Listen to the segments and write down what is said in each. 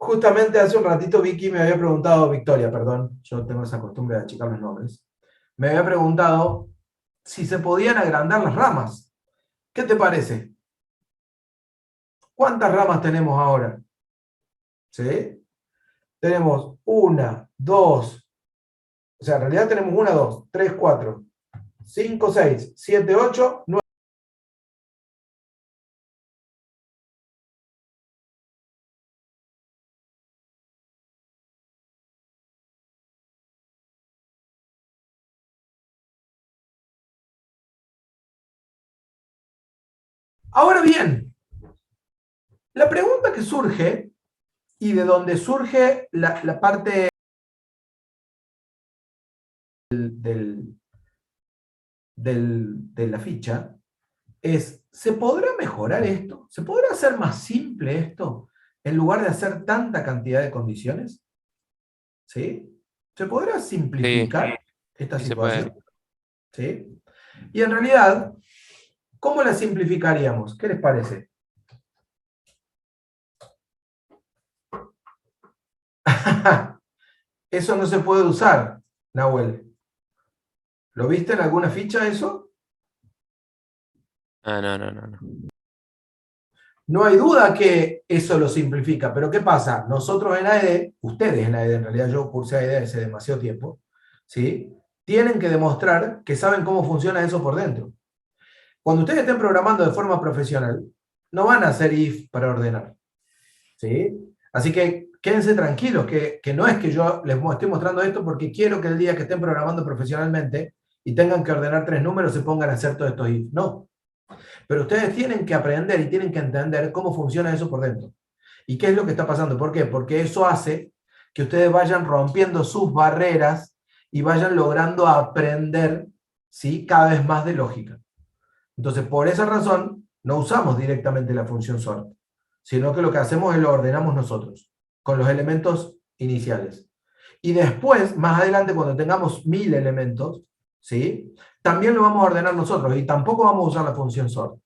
Justamente hace un ratito Vicky me había preguntado, Victoria, perdón, yo tengo esa costumbre de achicar los nombres, me había preguntado si se podían agrandar las ramas. ¿Qué te parece? ¿Cuántas ramas tenemos ahora? ¿Sí? Tenemos una, dos, o sea, en realidad tenemos una, dos, tres, cuatro, cinco, seis, siete, ocho, nueve. Ahora bien, la pregunta que surge, y de donde surge la parte de la ficha, es, ¿se podrá mejorar esto? ¿Se podrá hacer más simple esto en lugar de hacer tanta cantidad de condiciones? ¿Sí? ¿Se podrá Sí, simplificar esta sí se puede. situación? ¿Sí? Y en realidad, ¿cómo la simplificaríamos? ¿Qué les parece? Eso no se puede usar, Nahuel. ¿Lo viste en alguna ficha eso? Ah, no, no, no, no. No hay duda que eso lo simplifica, pero ¿qué pasa? Nosotros en AED, ustedes en AED, en realidad yo cursé AED hace demasiado tiempo, ¿sí? Tienen que demostrar que saben cómo funciona eso por dentro. Cuando ustedes estén programando de forma profesional, no van a hacer if para ordenar, ¿sí? Así que quédense tranquilos, que no es que yo les estoy mostrando esto porque quiero que el día que estén programando profesionalmente y tengan que ordenar tres números se pongan a hacer todo esto if. No, pero ustedes tienen que aprender y tienen que entender cómo funciona eso por dentro. ¿Y qué es lo que está pasando? ¿Por qué? Porque eso hace que ustedes vayan rompiendo sus barreras y vayan logrando aprender, ¿sí?, cada vez más de lógica. Entonces, por esa razón, no usamos directamente la función sort, sino que lo que hacemos es lo ordenamos nosotros, con los elementos iniciales. Y después, más adelante, cuando tengamos 1000 elementos, ¿sí?, también lo vamos a ordenar nosotros y tampoco vamos a usar la función sort.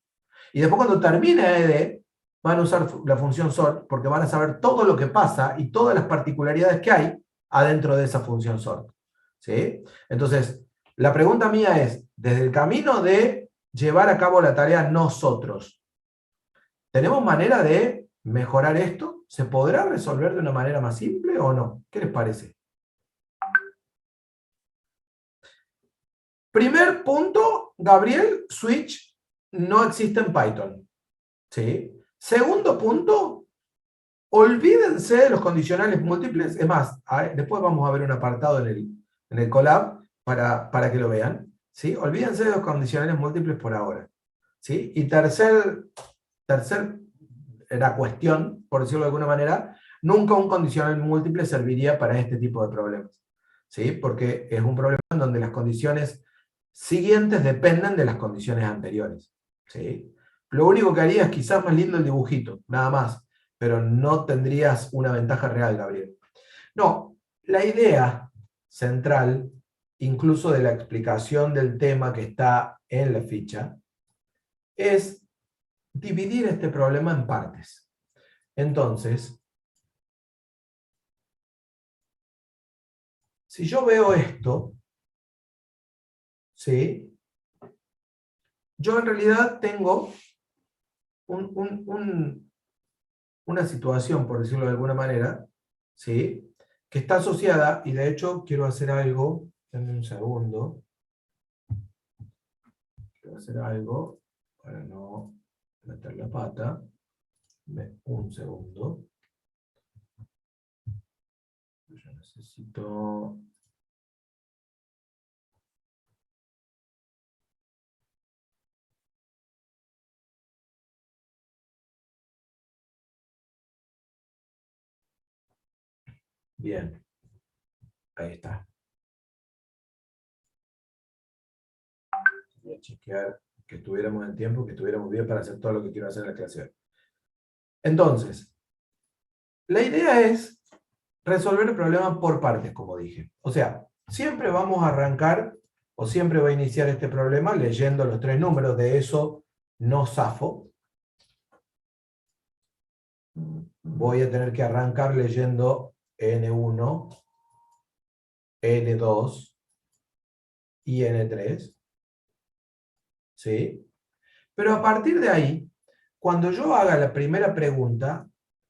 Y después cuando termine ED, van a usar la función sort porque van a saber todo lo que pasa y todas las particularidades que hay adentro de esa función sort. ¿Sí? Entonces, la pregunta mía es, desde el camino de llevar a cabo la tarea nosotros, ¿tenemos manera de mejorar esto? ¿Se podrá resolver de una manera más simple o no? ¿Qué les parece? Primer punto, Gabriel, switch no existe en Python. ¿Sí? Segundo punto, olvídense de los condicionales múltiples. Es más, después vamos a ver un apartado en el Colab para que lo vean. ¿Sí? Olvídense de los condicionales múltiples por ahora. ¿Sí? Y tercer la cuestión, por decirlo de alguna manera, nunca un condicional múltiple serviría para este tipo de problemas. ¿Sí? Porque es un problema en donde las condiciones siguientes dependen de las condiciones anteriores. ¿Sí? Lo único que haría es quizás más lindo el dibujito, nada más, pero no tendrías una ventaja real, Gabriel. No, la idea central, incluso de la explicación del tema que está en la ficha, es dividir este problema en partes. Entonces, si yo veo esto, ¿sí?, yo en realidad tengo una situación, por decirlo de alguna manera, ¿sí?, que está asociada, y de hecho quiero hacer algo, denme un segundo, quiero hacer algo para no meter la pata, un segundo, yo necesito... Bien, ahí está. Voy a chequear que estuviéramos en tiempo, que estuviéramos bien para hacer todo lo que quiero hacer en la clase. Entonces, la idea es resolver el problema por partes, como dije. O sea, siempre vamos a arrancar o siempre va a iniciar este problema leyendo los tres números, de eso no zafo. voy a tener que arrancar leyendo N1, N2 y N3. ¿Sí? Pero a partir de ahí, cuando yo haga la primera pregunta,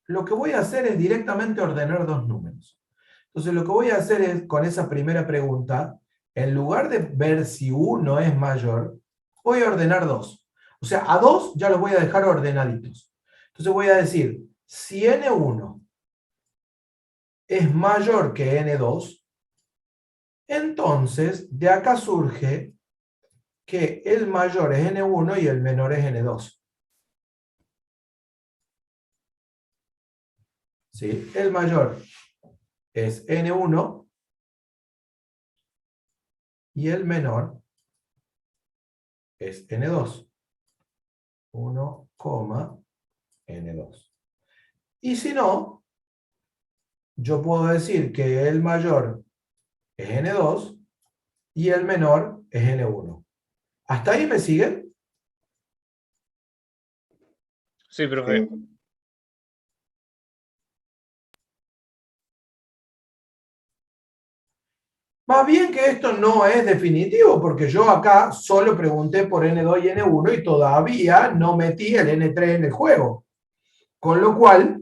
lo que voy a hacer es directamente ordenar dos números. Entonces lo que voy a hacer es, con esa primera pregunta, en lugar de ver si uno es mayor, voy a ordenar dos. O sea, a dos ya los voy a dejar ordenaditos. Entonces voy a decir, si N1 es mayor que N2, entonces de acá surge que el mayor es N1 y el menor es N2. ¿Sí? El mayor es N1 y el menor es N2. 1, N2. Y si no, yo puedo decir que el mayor es N2 y el menor es N1. ¿Hasta ahí me siguen? Sí, profe. Más bien que esto no es definitivo, porque yo acá solo pregunté por N2 y N1 y todavía no metí el N3 en el juego. Con lo cual,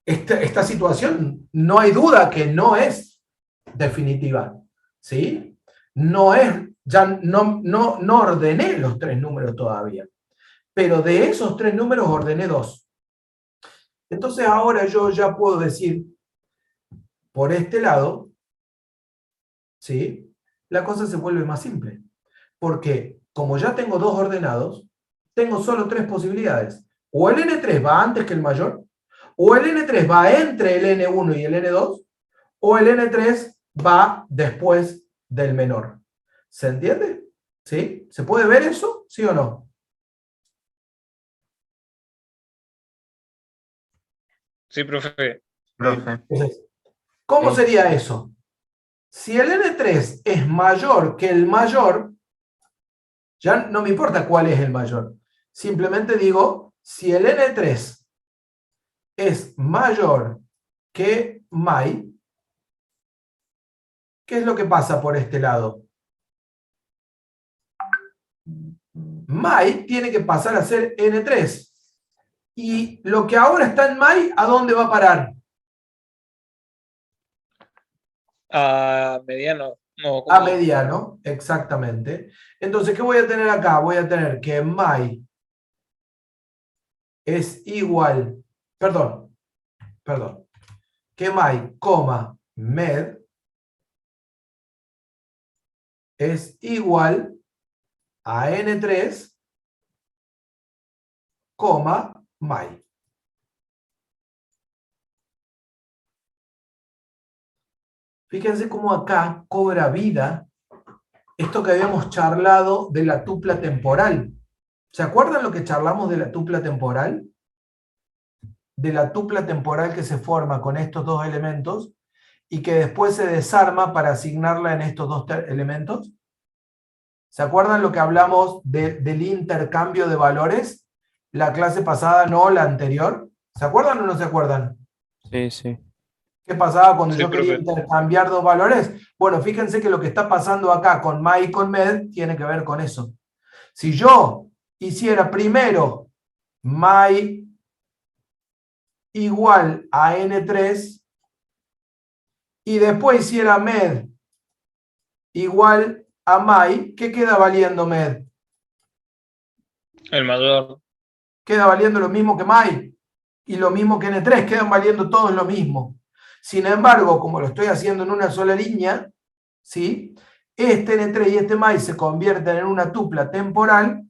esta situación no hay duda que no es definitiva. ¿Sí? No es, ya no ordené los tres números todavía. Pero de esos tres números ordené dos. Entonces ahora yo ya puedo decir, por este lado, ¿sí? La cosa se vuelve más simple. Porque como ya tengo dos ordenados, tengo solo tres posibilidades. O el N3 va antes que el mayor, o el N3 va entre el N1 y el N2, o el N3 va después del menor. ¿Se entiende? ¿Sí? ¿Se puede ver eso? ¿Sí o no? Sí, profe. Entonces, ¿cómo sería eso? Si el N3 es mayor que el mayor, ya no me importa cuál es el mayor. Simplemente digo, si el N3 es mayor que MAI, ¿qué es lo que pasa por este lado? MAI tiene que pasar a ser N3. Y lo que ahora está en MAI, ¿a dónde va a parar? A mediano. No, A ¿cómo? mediano, exactamente. Entonces, ¿qué voy a tener acá? Voy a tener que MAI es igual, perdón, que MAI, med es igual a N3, MAI. Fíjense cómo acá cobra vida esto que habíamos charlado de la tupla temporal. ¿Se acuerdan lo que charlamos de la tupla temporal? De la tupla temporal que se forma con estos dos elementos y que después se desarma para asignarla en estos dos elementos. ¿Se acuerdan lo que hablamos del intercambio de valores? La clase pasada, no la anterior. ¿Se acuerdan o no se acuerdan? Sí, sí. ¿Qué pasaba cuando Sí, yo quería profe. intercambiar dos valores? Bueno, fíjense que lo que está pasando acá con MAI y con MED tiene que ver con eso. Si yo hiciera primero MAI igual a N3 y después hiciera MED igual a MAI, ¿qué queda valiendo MED? El mayor. Queda valiendo lo mismo que MAI y lo mismo que N3, quedan valiendo todos lo mismo. Sin embargo, como lo estoy haciendo en una sola línea, ¿sí? Este N3 y este MAI se convierten en una tupla temporal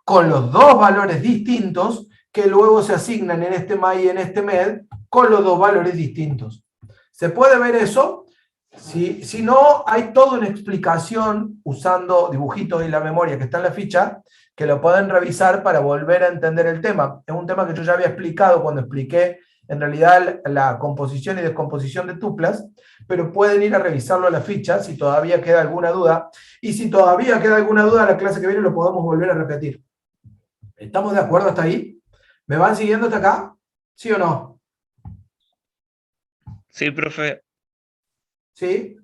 con los dos valores distintos que luego se asignan en este MAI y en este MED con los dos valores distintos. ¿Se puede ver eso? Si no, hay toda una explicación usando dibujitos y la memoria que está en la ficha, que lo pueden revisar para volver a entender el tema. Es un tema que yo ya había explicado cuando expliqué en realidad la composición y descomposición de tuplas, pero pueden ir a revisarlo a la ficha si todavía queda alguna duda. Y si todavía queda alguna duda, la clase que viene lo podemos volver a repetir. ¿Estamos de acuerdo hasta ahí? ¿Me van siguiendo hasta acá? ¿Sí o no? Sí, profe. ¿Sí?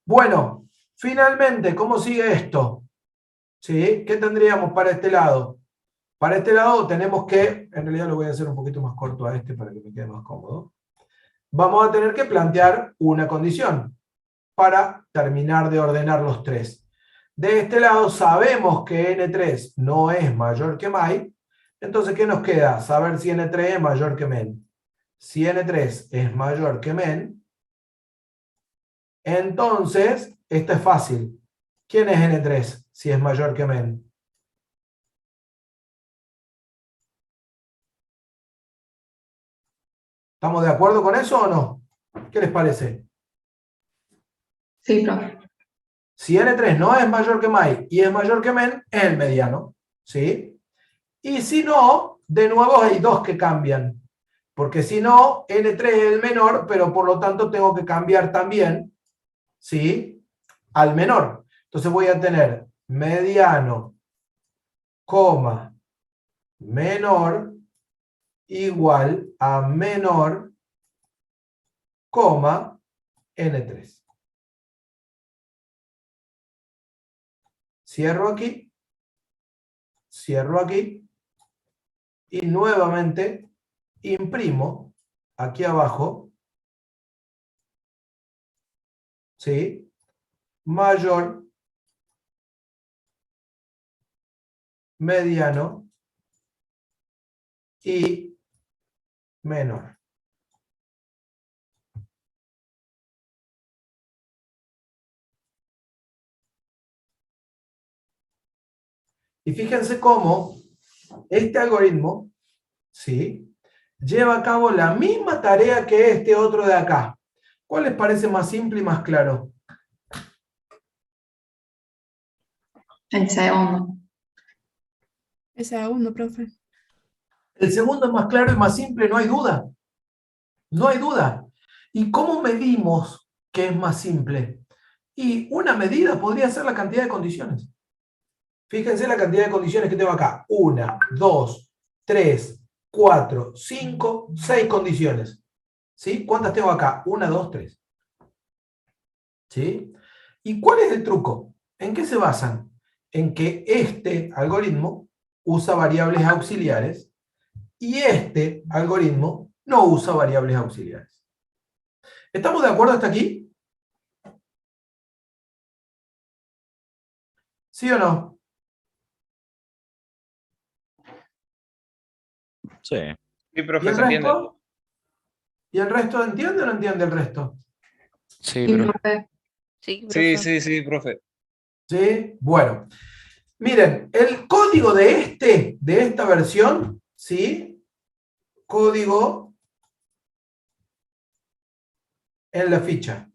Bueno, finalmente, ¿cómo sigue esto? ¿Sí? ¿Qué tendríamos para este lado? Para este lado tenemos que, en realidad lo voy a hacer un poquito más corto a este para que me quede más cómodo. Vamos a tener que plantear una condición para terminar de ordenar los tres. De este lado sabemos que N3 no es mayor que MAI, entonces ¿qué nos queda? Saber si N3 es mayor que MEN. Si N3 es mayor que MEN, entonces, esto es fácil. ¿Quién es N3 si es mayor que MEN? ¿Estamos de acuerdo con eso o no? ¿Qué les parece? Sí, profe. Si N3 no es mayor que MAI y es mayor que MEN, es el mediano. ¿Sí? Y si no, de nuevo hay dos que cambian. Porque si no, N3 es el menor, pero por lo tanto tengo que cambiar también, ¿sí?, al menor. Entonces voy a tener mediano, coma, menor, igual a menor, coma, N3. Cierro aquí y nuevamente imprimo aquí abajo, ¿sí?, mayor, mediano y menor. Y fíjense cómo este algoritmo, ¿sí?, lleva a cabo la misma tarea que este otro de acá. ¿Cuál les parece más simple y más claro? El segundo. El segundo, profe. El segundo es más claro y más simple, no hay duda. No hay duda. ¿Y cómo medimos que es más simple? Y una medida podría ser la cantidad de condiciones. Fíjense la cantidad de condiciones que tengo acá. 1, 2, 3, 4, 5, 6 condiciones. ¿Sí? ¿Cuántas tengo acá? 1, 2, 3. ¿Sí? ¿Y cuál es el truco? ¿En qué se basan? En que este algoritmo usa variables auxiliares y este algoritmo no usa variables auxiliares. ¿Estamos de acuerdo hasta aquí? ¿Sí o no? Sí. Sí, ¿Y profe, el se entiende. resto? ¿Y el resto entiende o no entiende el resto? Sí, Sí, profe. profe. Sí, Sí, profe. sí, sí, profe. ¿Sí? Bueno. Miren, el código de esta versión, ¿sí? Código en la ficha.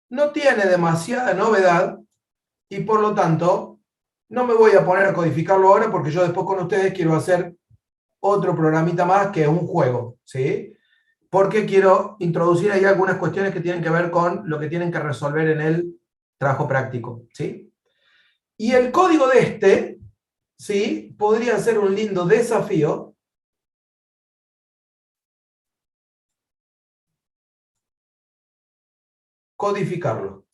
No tiene demasiada novedad y por lo tanto no me voy a poner a codificarlo ahora porque yo después con ustedes quiero hacer otro programita más que es un juego, ¿sí? Porque quiero introducir ahí algunas cuestiones que tienen que ver con lo que tienen que resolver en el trabajo práctico, ¿sí? Y el código de ¿sí?, podría ser un lindo desafío codificarlo.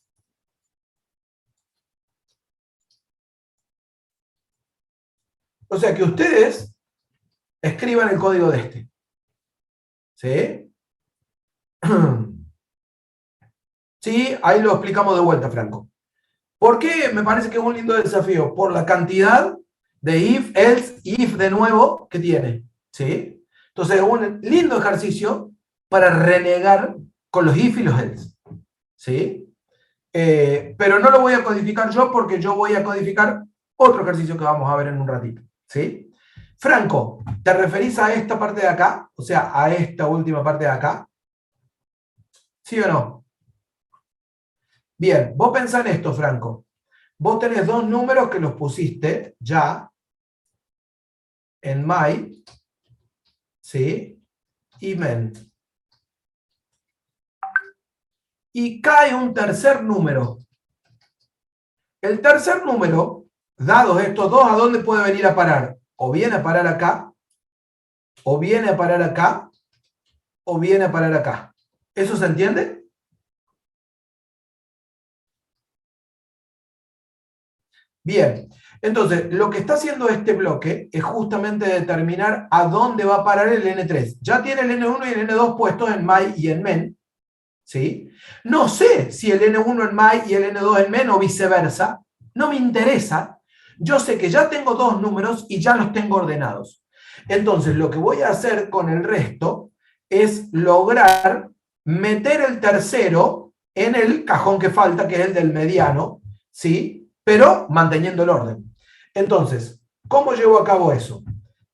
O sea que ustedes escriban el código de ¿sí? Sí, ahí lo explicamos de vuelta, Franco. ¿Por qué me parece que es un lindo desafío? Por la cantidad de if, else, if de nuevo que tiene, ¿sí? Entonces es un lindo ejercicio para renegar con los if y los else, ¿sí? Pero no lo voy a codificar yo porque yo voy a codificar otro ejercicio que vamos a ver en un ratito, ¿sí? Franco, ¿te referís a esta parte de acá? O sea, a esta última parte de acá. ¿Sí o no? Bien, vos pensá en esto, Franco. Vos tenés dos números que los pusiste ya en my, ¿sí?, y men. Y cae un tercer número. El tercer número, dados estos dos, ¿a dónde puede venir a parar? O viene a parar acá, o viene a parar acá, o viene a parar acá. ¿Eso se entiende? Bien, entonces lo que está haciendo este bloque es justamente determinar a dónde va a parar el N3. Ya tiene el N1 y el N2 puestos en my y en men, ¿sí? No sé si el N1 en my y el N2 en men o viceversa, no me interesa. Yo sé que ya tengo dos números y ya los tengo ordenados. Entonces lo que voy a hacer con el resto es lograr meter el tercero en el cajón que falta, que es el del mediano, ¿sí? Pero manteniendo el orden. Entonces, ¿cómo llevo a cabo eso?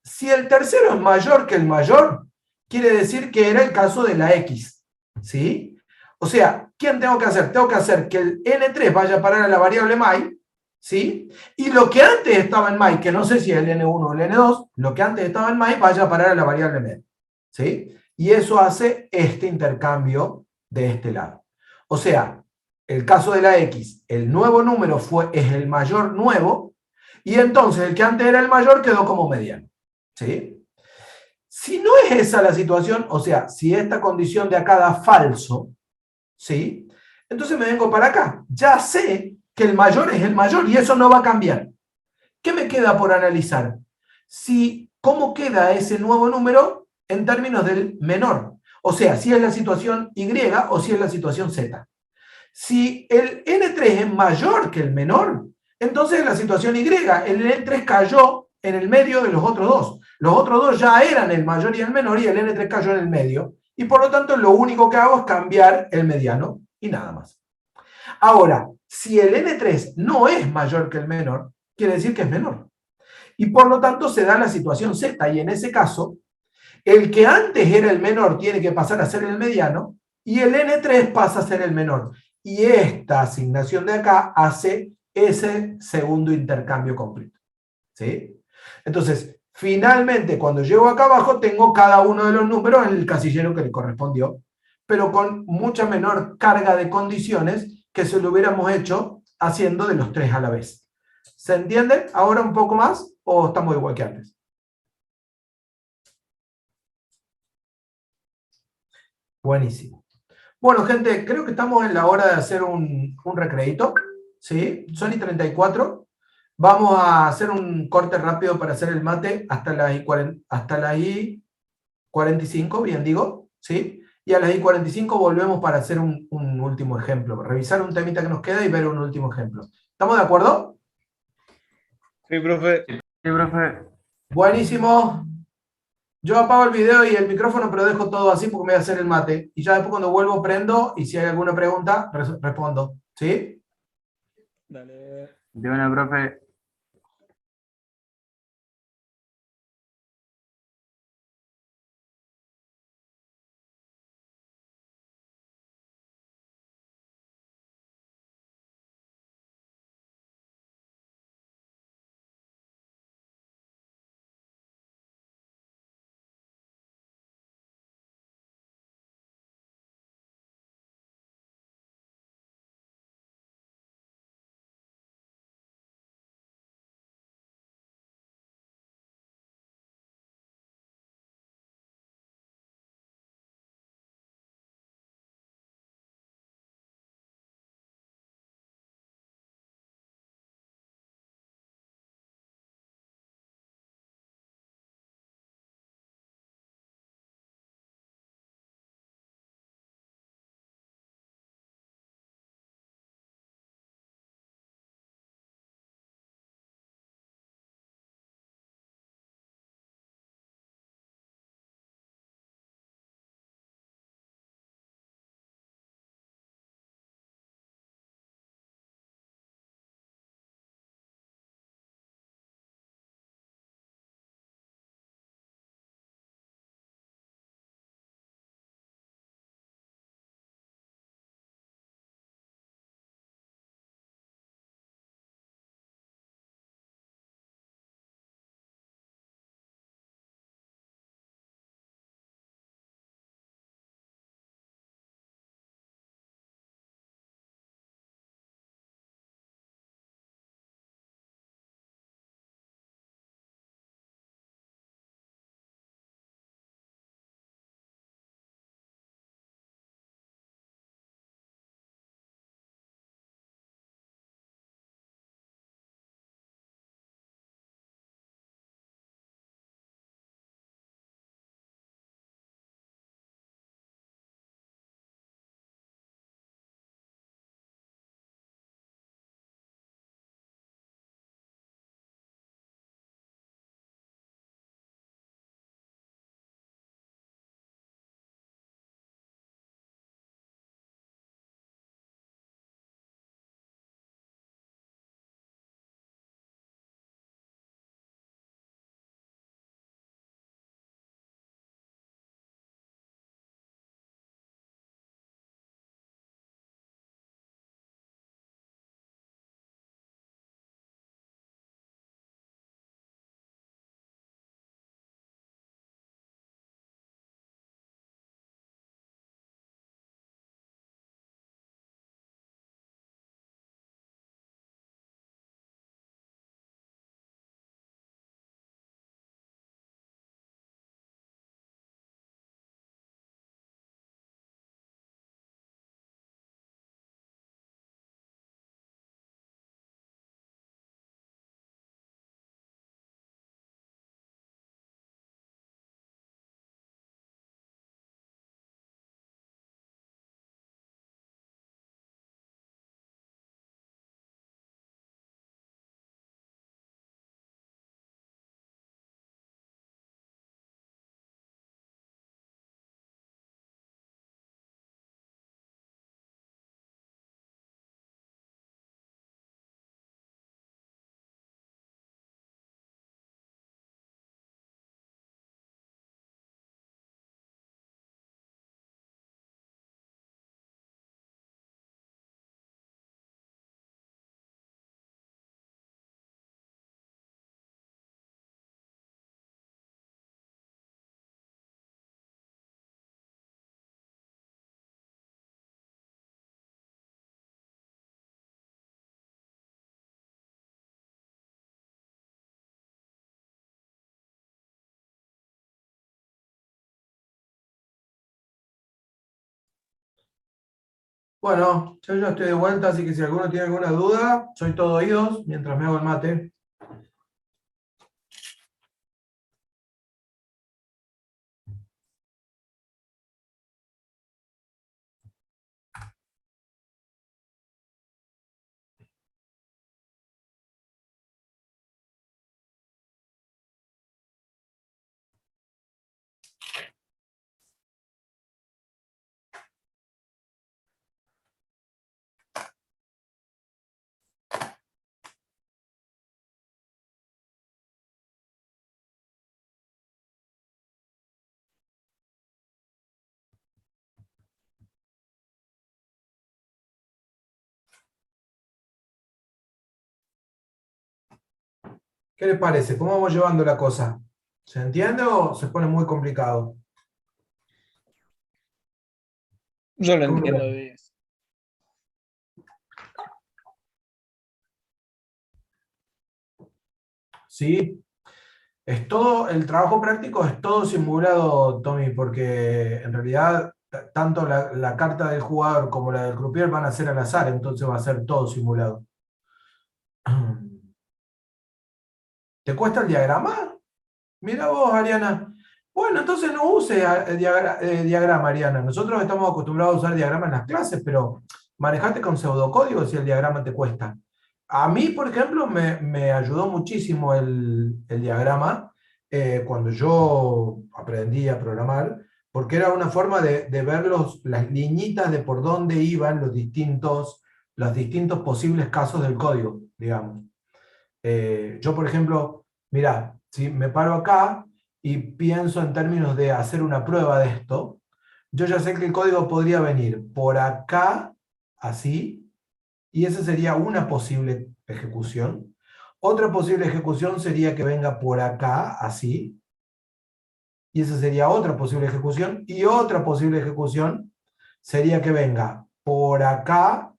Si el tercero es mayor que el mayor, quiere decir que era el caso de la X, ¿sí? O sea, ¿quién tengo que hacer? Tengo que hacer que el N3 vaya a parar a la variable my, ¿sí? Y lo que antes estaba en my, que no sé si es el N1 o el N2, lo que antes estaba en my vaya a parar a la variable med, ¿sí? Y eso hace este intercambio de este lado. O sea, el caso de la X, el nuevo número es el mayor nuevo, y entonces el que antes era el mayor quedó como mediano, ¿sí? Si no es esa la situación, o sea, si esta condición de acá da falso, ¿sí? Entonces me vengo para acá. Ya sé que el mayor es el mayor y eso no va a cambiar. ¿Qué me queda por analizar? ¿Cómo queda ese nuevo número en términos del menor? O sea, si es la situación Y o si es la situación Z. Si el N3 es mayor que el menor, entonces la situación Y, el N3 cayó en el medio de los otros dos. Los otros dos ya eran el mayor y el menor y el N3 cayó en el medio. Y por lo tanto lo único que hago es cambiar el mediano y nada más. Ahora, si el N3 no es mayor que el menor, quiere decir que es menor. Y por lo tanto se da la situación Z y en ese caso, el que antes era el menor tiene que pasar a ser el mediano y el N3 pasa a ser el menor. Y esta asignación de acá hace ese segundo intercambio completo. ¿Sí? Entonces, finalmente, cuando llego acá abajo, tengo cada uno de los números en el casillero que le correspondió, pero con mucha menor carga de condiciones que si lo hubiéramos hecho haciendo de los tres a la vez. ¿Se entiende ahora un poco más o estamos igual que antes? Buenísimo. Bueno, gente, creo que estamos en la hora de hacer un recreíto. ¿Sí? Son y 34. Vamos a hacer un corte rápido para hacer el mate hasta las I 45, bien digo. ¿Sí? Y a las I 45 volvemos para hacer un último ejemplo. Revisar un temita que nos queda y ver un último ejemplo. ¿Estamos de acuerdo? Sí, profe. Sí, profe. Buenísimo. Yo apago el video y el micrófono, pero dejo todo así porque me voy a hacer el mate. Y ya después cuando vuelvo prendo y si hay alguna pregunta, respondo. ¿Sí? Dale. De una, profe. Bueno, yo ya estoy de vuelta, así que si alguno tiene alguna duda, soy todo oídos mientras me hago el mate. ¿Qué les parece? ¿Cómo vamos llevando la cosa? ¿Se entiende o se pone muy complicado? Yo lo ¿Cómo lo entiendo ven? de eso. Sí, es todo, el trabajo práctico es todo simulado, Tommy, porque en realidad tanto la carta del jugador como la del croupier van a ser al azar, entonces va a ser todo simulado. ¿Te cuesta el diagrama? Mira vos, Ariana. Bueno, entonces no use diagrama, Ariana. Nosotros estamos acostumbrados a usar diagrama en las clases, pero manejate con pseudocódigo si el diagrama te cuesta. A mí, por ejemplo, me ayudó muchísimo el diagrama cuando yo aprendí a programar, porque era una forma de ver las liñitas de por dónde iban los distintos posibles casos del código, digamos. Yo, por ejemplo, mira, si me paro acá y pienso en términos de hacer una prueba de esto, yo ya sé que el código podría venir por acá, así, y esa sería una posible ejecución. Otra posible ejecución sería que venga por acá, así, y esa sería otra posible ejecución. Y otra posible ejecución sería que venga por acá.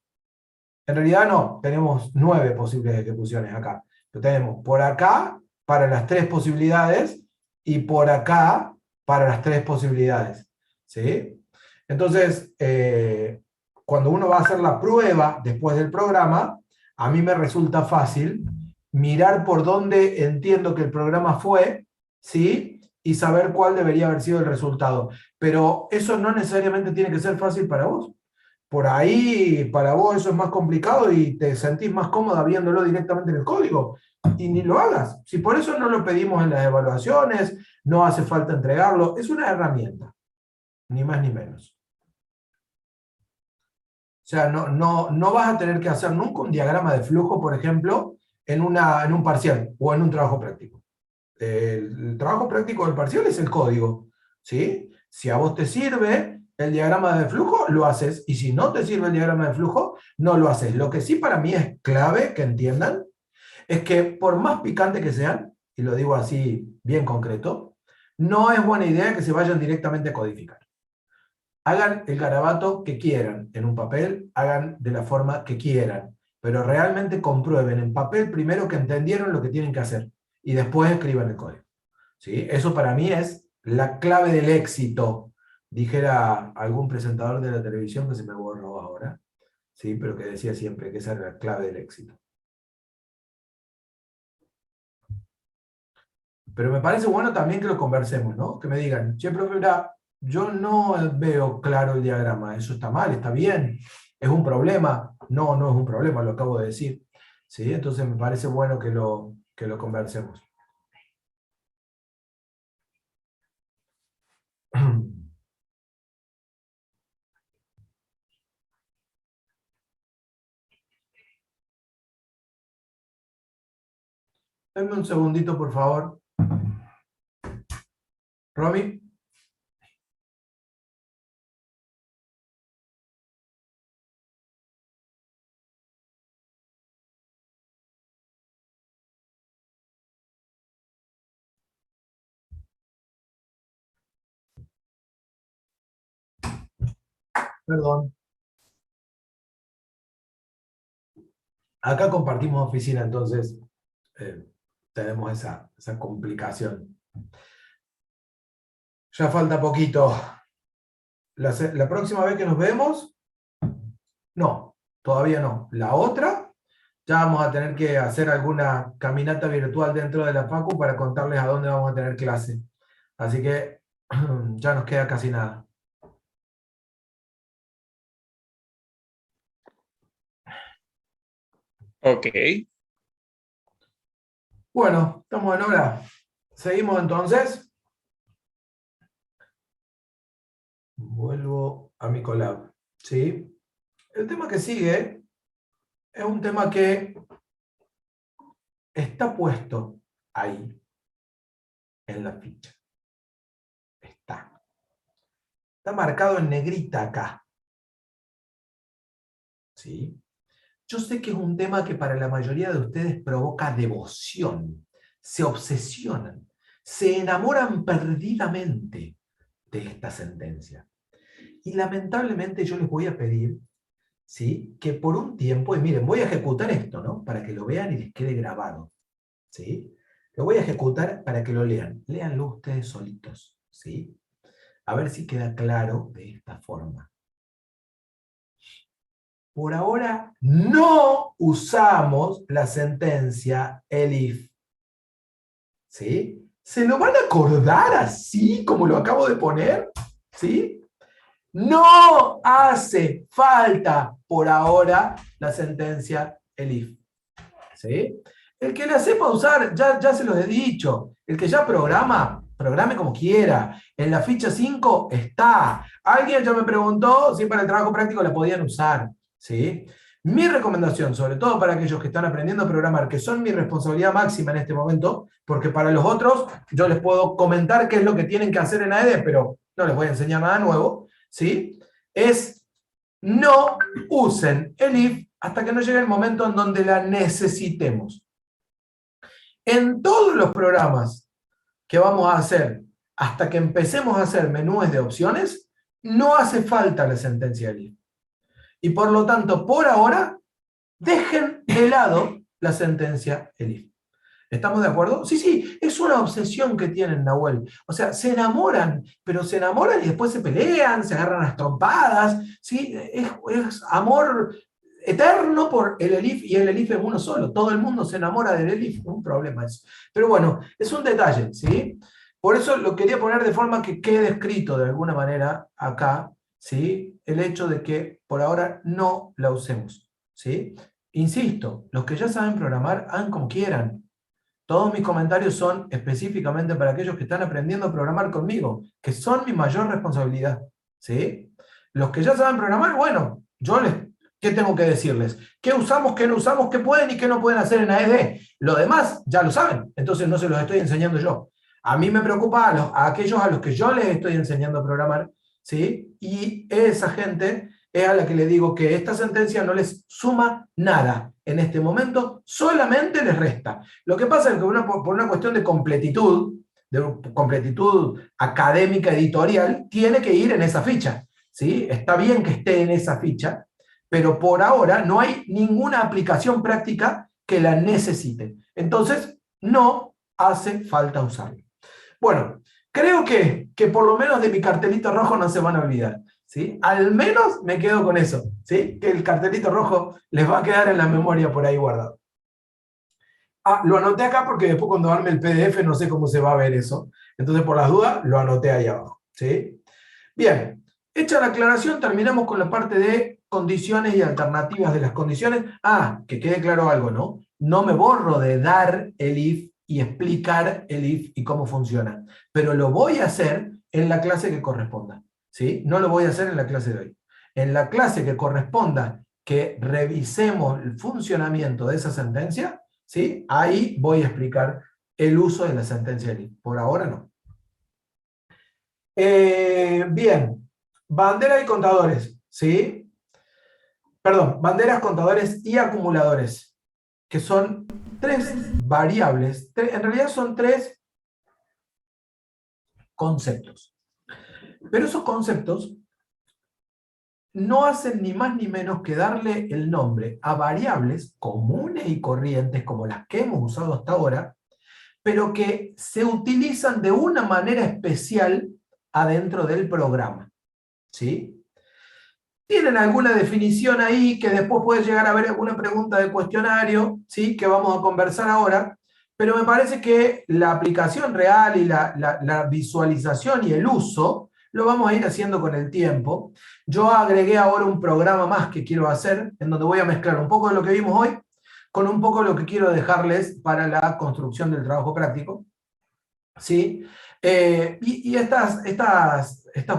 En realidad no, tenemos 9 posibles ejecuciones acá. Lo tenemos por acá para las 3 posibilidades y por acá para las 3 posibilidades. ¿Sí? Entonces, cuando uno va a hacer la prueba después del programa, a mí me resulta fácil mirar por dónde entiendo que el programa fue, ¿sí? Y saber cuál debería haber sido el resultado. Pero eso no necesariamente tiene que ser fácil para vos. Por ahí, para vos eso es más complicado y te sentís más cómoda viéndolo directamente en el código. Y ni lo hagas. Si por eso no lo pedimos en las evaluaciones, no hace falta entregarlo. Es una herramienta, ni más ni menos. O sea, no vas a tener que hacer nunca un diagrama de flujo, por ejemplo, en un parcial o en un trabajo práctico. El trabajo práctico del parcial es el código. ¿Sí? Si a vos te sirve el diagrama de flujo, lo haces. Y si no te sirve el diagrama de flujo, no lo haces. Lo que sí para mí es clave que entiendan es que por más picante que sean, y lo digo así bien concreto, no es buena idea que se vayan directamente a codificar. Hagan el garabato que quieran en un papel, hagan de la forma que quieran, pero realmente comprueben en papel primero que entendieron lo que tienen que hacer y después escriban el código. ¿Sí? Eso para mí es la clave del éxito, dijera algún presentador de la televisión que se me borró ahora, ¿sí? Pero que decía siempre que esa era la clave del éxito. Pero me parece bueno también que lo conversemos, ¿no? Que me digan, che, profe, mira, yo no veo claro el diagrama, eso está mal, está bien, es un problema. No, no es un problema, lo acabo de decir. ¿Sí? Entonces me parece bueno que lo conversemos. Denme un segundito, por favor. Romy. Perdón. Acá compartimos oficina, entonces tenemos esa complicación. Ya falta poquito. La próxima vez que nos vemos, No, todavía no. La otra, ya vamos a tener que hacer alguna caminata virtual dentro de la Facu para contarles a dónde vamos a tener clase. Así que ya nos queda casi nada. Ok. Bueno, estamos en hora. Seguimos entonces. Vuelvo a mi collab. ¿Sí? El tema que sigue es un tema que está puesto ahí, en la ficha. Está. Está marcado en negrita acá. ¿Sí? Yo sé que es un tema que para la mayoría de ustedes provoca devoción. Se obsesionan. Se enamoran perdidamente de esta sentencia. Y lamentablemente yo les voy a pedir, ¿sí?, que por un tiempo, y miren, voy a ejecutar esto, ¿no?, para que lo vean y les quede grabado. ¿Sí? Lo voy a ejecutar para que lo lean. Léanlo ustedes solitos. ¿Sí? A ver si queda claro de esta forma. Por ahora no usamos la sentencia elif. ¿Sí? ¿Se lo van a acordar así como lo acabo de poner? ¿Sí? No hace falta por ahora la sentencia elif. ¿Sí? El que la sepa usar, ya se los he dicho. El que ya programa, programe como quiera. En la ficha 5 está. Alguien ya me preguntó si para el trabajo práctico la podían usar. ¿Sí? Mi recomendación, sobre todo para aquellos que están aprendiendo a programar, que son mi responsabilidad máxima en este momento, porque para los otros yo les puedo comentar qué es lo que tienen que hacer en AED, pero no les voy a enseñar nada nuevo, ¿sí? Es no usen el if hasta que no llegue el momento en donde la necesitemos. En todos los programas que vamos a hacer, hasta que empecemos a hacer menús de opciones, no hace falta la sentencia del if. Y por lo tanto, por ahora, dejen de lado la sentencia elif. ¿Estamos de acuerdo? Sí, sí, es una obsesión que tienen, Nahuel. O sea, se enamoran, pero se enamoran y después se pelean, se agarran las trompadas, ¿sí? Es amor eterno por el elif, y el elif es uno solo. Todo el mundo se enamora del elif, es un problema eso. Pero bueno, es un detalle, ¿sí? Por eso lo quería poner de forma que quede escrito de alguna manera acá, ¿sí?, el hecho de que por ahora no la usemos, ¿sí? Insisto, los que ya saben programar, hagan como quieran. Todos mis comentarios son específicamente para aquellos que están aprendiendo a programar conmigo, que son mi mayor responsabilidad, ¿sí? Los que ya saben programar, bueno, ¿qué tengo que decirles? ¿Qué usamos, qué no usamos, qué pueden y qué no pueden hacer en AED? Lo demás ya lo saben, entonces no se los estoy enseñando yo. A mí me preocupa a aquellos a los que yo les estoy enseñando a programar, ¿sí? Y esa gente es a la que le digo que esta sentencia no les suma nada en este momento, solamente les resta. Lo que pasa es que por una cuestión de completitud académica, editorial, tiene que ir en esa ficha. ¿Sí? Está bien que esté en esa ficha, pero por ahora no hay ninguna aplicación práctica que la necesite. Entonces, no hace falta usarlo. Bueno, creo que por lo menos de mi cartelito rojo no se van a olvidar. ¿Sí? Al menos me quedo con eso, ¿sí? Que el cartelito rojo les va a quedar en la memoria por ahí guardado. Ah, lo anoté acá porque después cuando arme el PDF no sé cómo se va a ver eso. Entonces, por las dudas, lo anoté ahí abajo, ¿sí? Bien, hecha la aclaración, terminamos con la parte de condiciones y alternativas de las condiciones. Ah, que quede claro algo, ¿no? No me borro de dar el if y explicar el if y cómo funciona, pero lo voy a hacer en la clase que corresponda, ¿sí? No lo voy a hacer en la clase de hoy. En la clase que corresponda que revisemos el funcionamiento de esa sentencia, ¿sí? Ahí voy a explicar el uso de la sentencia del if. Por ahora no. Bien, bandera y contadores, ¿sí? Perdón, banderas, contadores y acumuladores, que son tres variables, en realidad son tres conceptos. Pero esos conceptos no hacen ni más ni menos que darle el nombre a variables comunes y corrientes como las que hemos usado hasta ahora, pero que se utilizan de una manera especial adentro del programa, ¿sí? tienen alguna definición ahí que después puede llegar a haber alguna pregunta del cuestionario, ¿sí? Que vamos a conversar ahora, pero me parece que la aplicación real y la visualización y el uso lo vamos a ir haciendo con el tiempo. Yo agregué ahora un programa más que quiero hacer, en donde voy a mezclar un poco de lo que vimos hoy con un poco de lo que quiero dejarles para la construcción del trabajo práctico, ¿sí? Y estas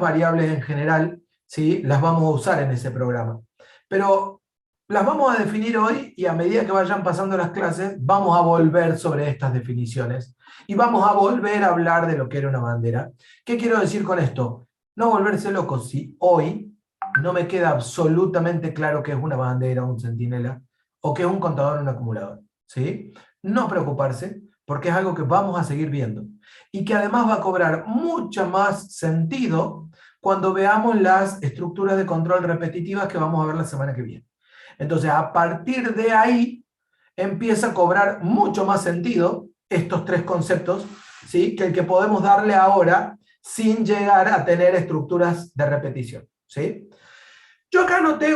variables en general, ¿sí? Las vamos a usar en ese programa. Pero las vamos a definir hoy y a medida que vayan pasando las clases, vamos a volver sobre estas definiciones y vamos a volver a hablar de lo que era una bandera. ¿Qué quiero decir con esto? No volverse locos si hoy no me queda absolutamente claro qué es una bandera, un centinela, o qué es un contador o un acumulador, ¿sí? No preocuparse, porque es algo que vamos a seguir viendo y que además va a cobrar mucho más sentido cuando veamos las estructuras de control repetitivas que vamos a ver la semana que viene. Entonces, a partir de ahí, empieza a cobrar mucho más sentido estos tres conceptos, ¿sí? Que el que podemos darle ahora sin llegar a tener estructuras de repetición, ¿sí? Yo acá anoté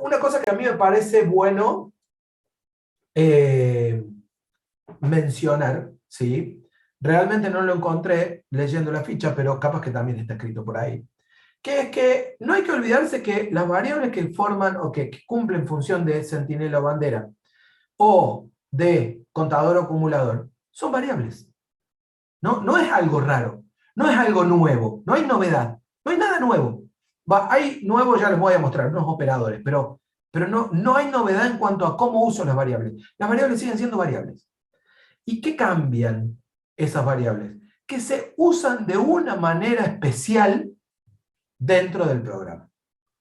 una cosa que a mí me parece bueno mencionar, ¿sí? Realmente no lo encontré leyendo la ficha, pero capaz que también está escrito por ahí. Que es que no hay que olvidarse que las variables que forman o que cumplen función de centinela o bandera o de contador o acumulador son variables. No es algo raro, no es algo nuevo, no hay novedad, no hay nada nuevo. Hay nuevo, ya les voy a mostrar, unos operadores, pero no hay novedad en cuanto a cómo uso las variables. Las variables siguen siendo variables. ¿Y qué cambian esas variables? Que se usan de una manera especial dentro del programa,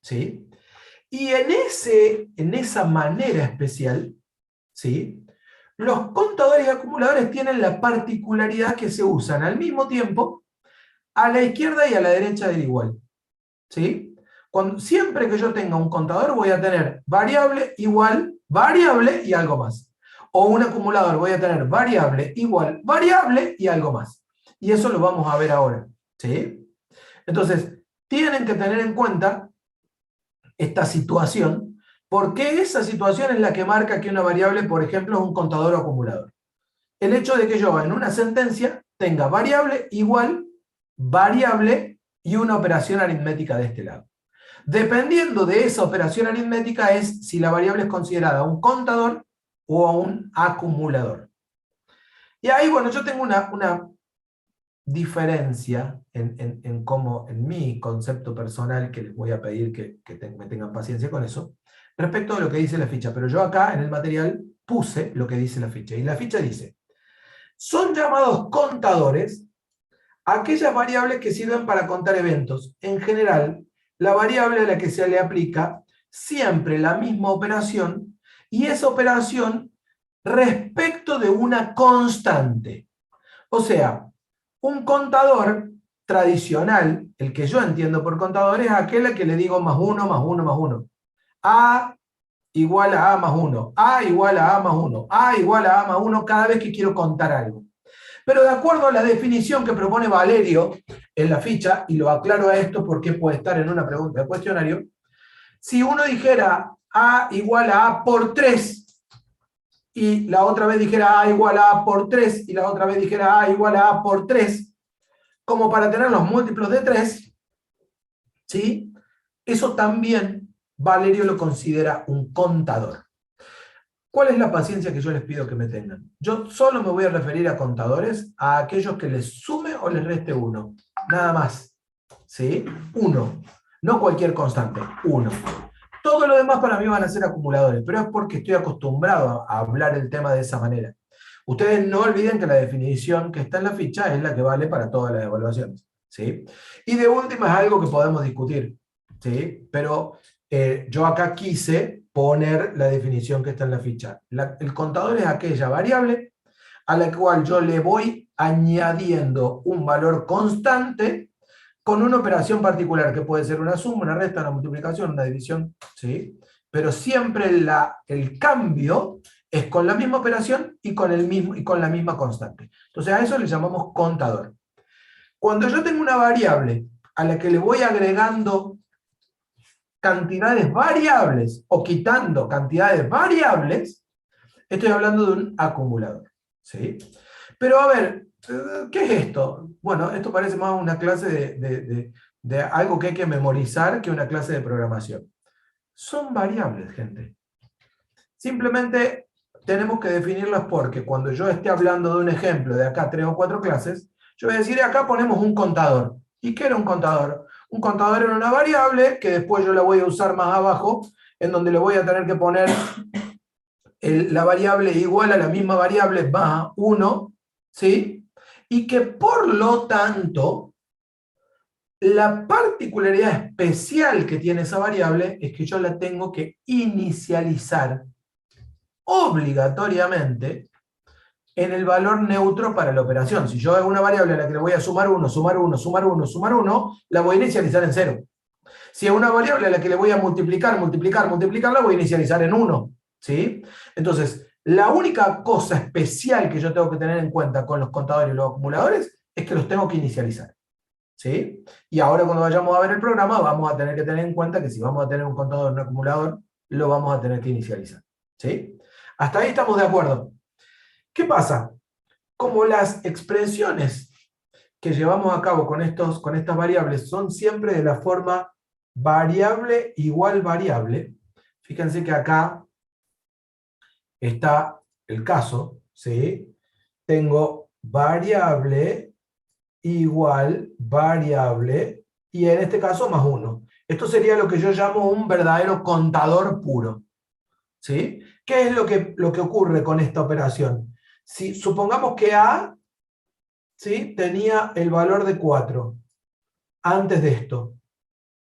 ¿sí? Y en esa manera especial, ¿sí? Los contadores y acumuladores tienen la particularidad que se usan al mismo tiempo a la izquierda y a la derecha del igual, ¿sí? Siempre que yo tenga un contador voy a tener variable, igual, variable y algo más. O un acumulador voy a tener variable, igual, variable y algo más. Y eso lo vamos a ver ahora, ¿sí? Entonces, tienen que tener en cuenta esta situación, porque esa situación es la que marca que una variable, por ejemplo, es un contador o acumulador. El hecho de que yo en una sentencia tenga variable, igual, variable y una operación aritmética de este lado. Dependiendo de esa operación aritmética es si la variable es considerada un contador o un acumulador. Y ahí, bueno, yo tengo una diferencia en mi concepto personal, que les voy a pedir que me tengan paciencia con eso, respecto de lo que dice la ficha. Pero yo acá en el material puse lo que dice la ficha. Y la ficha dice: son llamados contadores aquellas variables que sirven para contar eventos. En general, la variable a la que se le aplica siempre la misma operación, y esa operación respecto de una constante. O sea, un contador tradicional, el que yo entiendo por contador, es aquel al que le digo más 1, más 1, más 1. A igual a A más 1, A igual a A más 1, A igual a A más 1 cada vez que quiero contar algo. Pero de acuerdo a la definición que propone Valerio en la ficha, y lo aclaro a esto porque puede estar en una pregunta de cuestionario, si uno dijera A igual a A por 3, y la otra vez dijera A igual a A por 3, y la otra vez dijera A igual a A por 3, como para tener los múltiplos de 3, ¿sí? Eso también Valerio lo considera un contador. ¿Cuál es la paciencia que yo les pido que me tengan? Yo solo me voy a referir a contadores, a aquellos que les sume o les reste 1. Nada más. ¿Sí? 1. No cualquier constante. 1. Todo lo demás para mí van a ser acumuladores, pero es porque estoy acostumbrado a hablar el tema de esa manera. Ustedes no olviden que la definición que está en la ficha es la que vale para todas las evaluaciones, ¿sí? Y de última es algo que podemos discutir, ¿sí? Pero yo acá quise poner la definición que está en la ficha. El contador es aquella variable a la cual yo le voy añadiendo un valor constante con una operación particular, que puede ser una suma, una resta, una multiplicación, una división, ¿sí? Pero siempre el cambio es con la misma operación y con la misma constante. Entonces a eso le llamamos contador. Cuando yo tengo una variable a la que le voy agregando cantidades variables o quitando cantidades variables, estoy hablando de un acumulador. ¿Sí? Pero a ver, ¿qué es esto? Bueno, esto parece más una clase de algo que hay que memorizar que una clase de programación. Son variables, gente. Simplemente tenemos que definirlas porque cuando yo esté hablando de un ejemplo de acá 3 o 4 clases, yo voy a decir, acá ponemos un contador. ¿Y qué era un contador? Un contador era una variable que después yo la voy a usar más abajo, en donde le voy a tener que poner la variable igual a la misma variable más 1, ¿sí? Y que por lo tanto, la particularidad especial que tiene esa variable es que yo la tengo que inicializar obligatoriamente en el valor neutro para la operación. Si yo hago una variable a la que le voy a sumar 1, sumar 1, sumar 1, sumar 1, la voy a inicializar en 0. Si es una variable a la que le voy a multiplicar, la voy a inicializar en 1. ¿Sí? Entonces, la única cosa especial que yo tengo que tener en cuenta con los contadores y los acumuladores es que los tengo que inicializar. ¿Sí? Y ahora cuando vayamos a ver el programa vamos a tener que tener en cuenta que si vamos a tener un contador y un acumulador, lo vamos a tener que inicializar. ¿Sí? Hasta ahí estamos de acuerdo. ¿Qué pasa? Como las expresiones que llevamos a cabo con estas variables son siempre de la forma variable igual variable, fíjense que acá está el caso, ¿sí? Tengo variable igual variable, y en este caso más 1. Esto sería lo que yo llamo un verdadero contador puro. ¿Sí? ¿Qué es lo que ocurre con esta operación? Si supongamos que A, ¿sí?, tenía el valor de 4 antes de esto.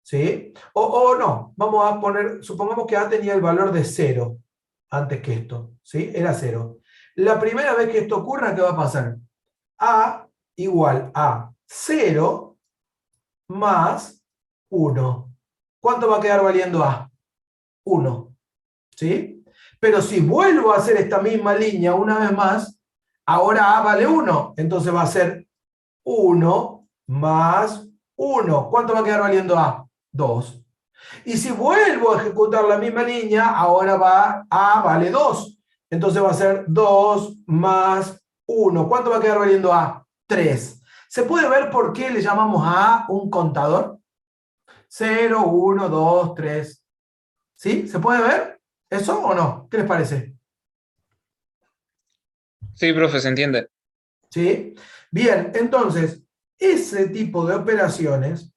¿Sí? O no, vamos a poner, supongamos que A tenía el valor de 0 antes que esto. ¿Sí? Era 0. La primera vez que esto ocurra, ¿qué va a pasar? A igual a 0 más 1. ¿Cuánto va a quedar valiendo A? 1. ¿Sí? Pero si vuelvo a hacer esta misma línea una vez más, ahora A vale 1. Entonces va a ser 1 más 1. ¿Cuánto va a quedar valiendo A? 2. Y si vuelvo a ejecutar la misma línea, ahora A vale 2. Entonces va a ser 2 más 1. ¿Cuánto va a quedar valiendo A? 3. ¿Se puede ver por qué le llamamos a A un contador? 0, 1, 2, 3. ¿Sí? ¿Se puede ver eso o no? ¿Qué les parece? Sí, profe, se entiende. ¿Sí? Bien, entonces, ese tipo de operaciones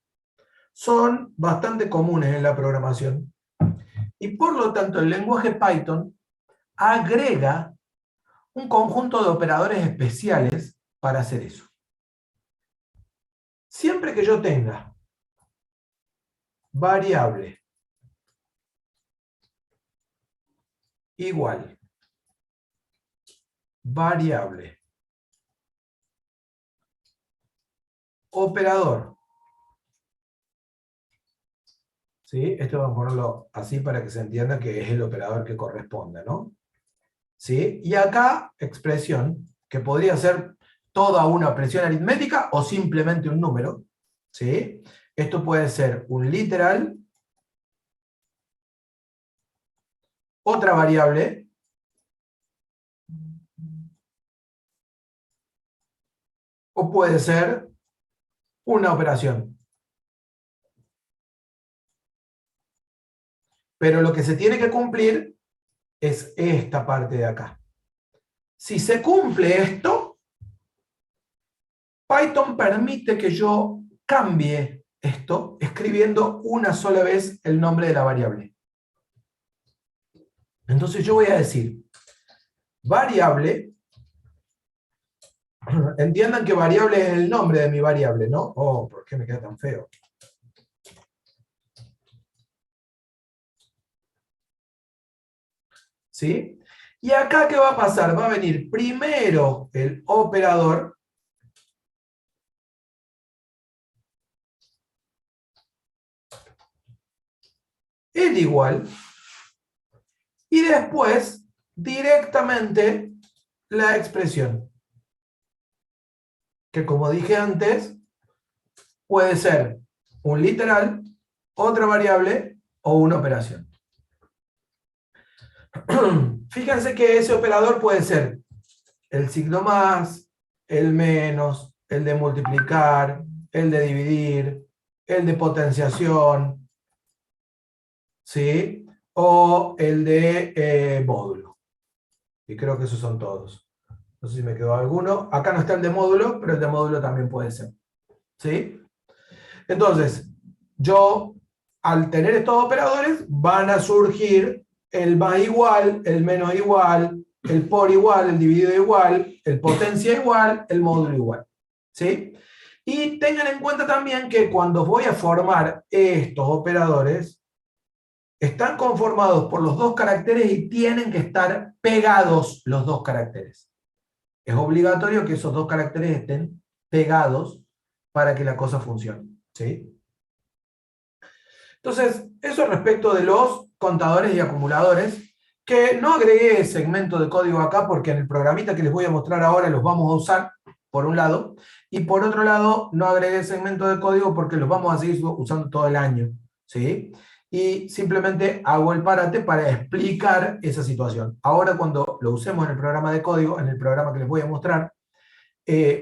son bastante comunes en la programación. Y por lo tanto, el lenguaje Python agrega un conjunto de operadores especiales para hacer eso. Siempre que yo tenga variable igual variable operador, ¿sí? Esto vamos a ponerlo así para que se entienda que es el operador que corresponde, ¿no? ¿Sí? Y acá, expresión, que podría ser toda una expresión aritmética o simplemente un número, ¿sí? Esto puede ser un literal, otra variable, o puede ser una operación. Pero lo que se tiene que cumplir es esta parte de acá. Si se cumple esto, Python permite que yo cambie esto escribiendo una sola vez el nombre de la variable. Entonces yo voy a decir variable, entiendan que variable es el nombre de mi variable, ¿no? Oh, ¿por qué me queda tan feo? ¿Sí? Y acá, ¿qué va a pasar? Va a venir primero el operador, el igual, y después directamente la expresión, que como dije antes, puede ser un literal, otra variable o una operación. Fíjense que ese operador puede ser el signo más, el menos, el de multiplicar, el de dividir, el de potenciación, ¿sí? O el de módulo. Y creo que esos son todos. No sé si me quedó alguno. Acá no está el de módulo, pero el de módulo también puede ser. ¿Sí? Entonces, yo, al tener estos operadores, van a surgir el más igual, el menos igual, el por igual, el dividido igual, el potencia igual, el módulo igual. ¿Sí? Y tengan en cuenta también que cuando voy a formar estos operadores, están conformados por los dos caracteres y tienen que estar pegados los dos caracteres. Es obligatorio que esos dos caracteres estén pegados para que la cosa funcione. ¿Sí? Entonces, eso respecto de los contadores y acumuladores, que no agregué segmento de código acá porque en el programita que les voy a mostrar ahora los vamos a usar, por un lado, y por otro lado no agregué segmento de código porque los vamos a seguir usando todo el año. ¿Sí? Y simplemente hago el parate para explicar esa situación. Ahora cuando lo usemos en el programa de código, en el programa que les voy a mostrar,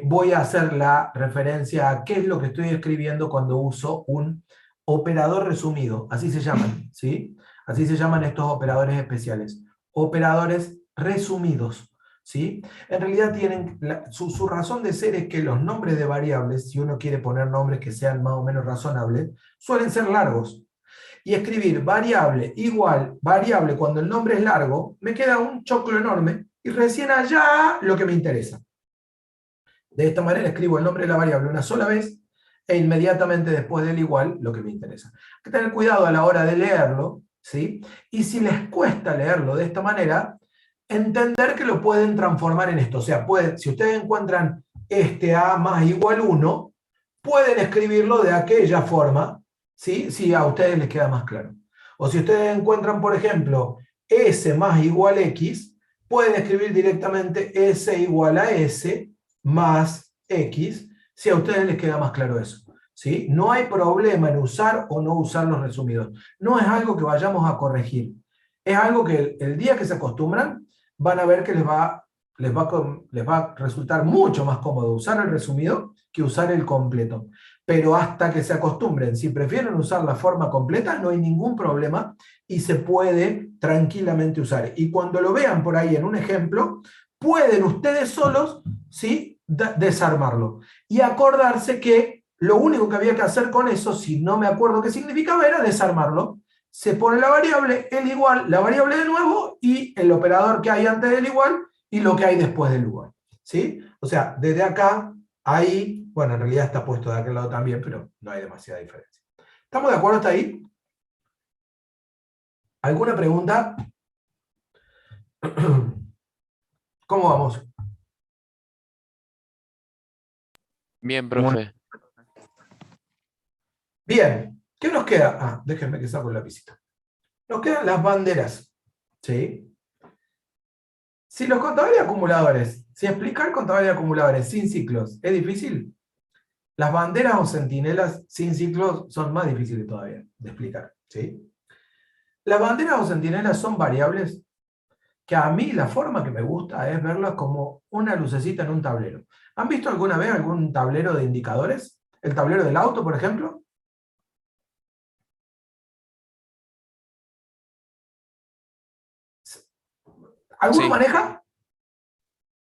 voy a hacer la referencia a qué es lo que estoy escribiendo cuando uso un operador resumido, así se llaman, ¿sí? Así se llaman estos operadores especiales, operadores resumidos, ¿sí? En realidad tienen, su razón de ser es que los nombres de variables, si uno quiere poner nombres que sean más o menos razonables, suelen ser largos. Y escribir variable igual variable cuando el nombre es largo, me queda un choclo enorme y recién allá lo que me interesa. De esta manera escribo el nombre de la variable una sola vez e inmediatamente después del igual lo que me interesa. Hay que tener cuidado a la hora de leerlo, ¿sí? Y si les cuesta leerlo de esta manera, entender que lo pueden transformar en esto. O sea, si ustedes encuentran este A más igual 1, pueden escribirlo de aquella forma, ¿sí? Si a ustedes les queda más claro. O si ustedes encuentran, por ejemplo, S más igual X, pueden escribir directamente S igual a S más X, si a ustedes les queda más claro eso. ¿Sí? No hay problema en usar o no usar los resumidos. No es algo que vayamos a corregir. Es algo que el día que se acostumbran, van a ver que les va a resultar mucho más cómodo usar el resumido que usar el completo. Pero hasta que se acostumbren, si prefieren usar la forma completa, no hay ningún problema y se puede tranquilamente usar. Y cuando lo vean por ahí en un ejemplo, pueden ustedes solos, ¿sí?, desarmarlo. Y acordarse que lo único que había que hacer con eso, si no me acuerdo qué significaba, era desarmarlo. Se pone la variable, el igual, la variable de nuevo y el operador que hay antes del igual y lo que hay después del igual. ¿Sí? O sea, desde acá, ahí, bueno, en realidad está puesto de aquel lado también, pero no hay demasiada diferencia. ¿Estamos de acuerdo hasta ahí? ¿Alguna pregunta? ¿Cómo vamos? Bien, profe. Bien, ¿qué nos queda? Ah, déjenme que saco el lapicito. Nos quedan las banderas. ¿Sí? Si los contadores y acumuladores, si explicar contadores y acumuladores sin ciclos es difícil, las banderas o centinelas sin ciclos son más difíciles todavía de explicar. ¿Sí? Las banderas o centinelas son variables que a mí la forma que me gusta es verlas como una lucecita en un tablero. ¿Han visto alguna vez algún tablero de indicadores? ¿El tablero del auto, por ejemplo? ¿Alguno Sí. maneja?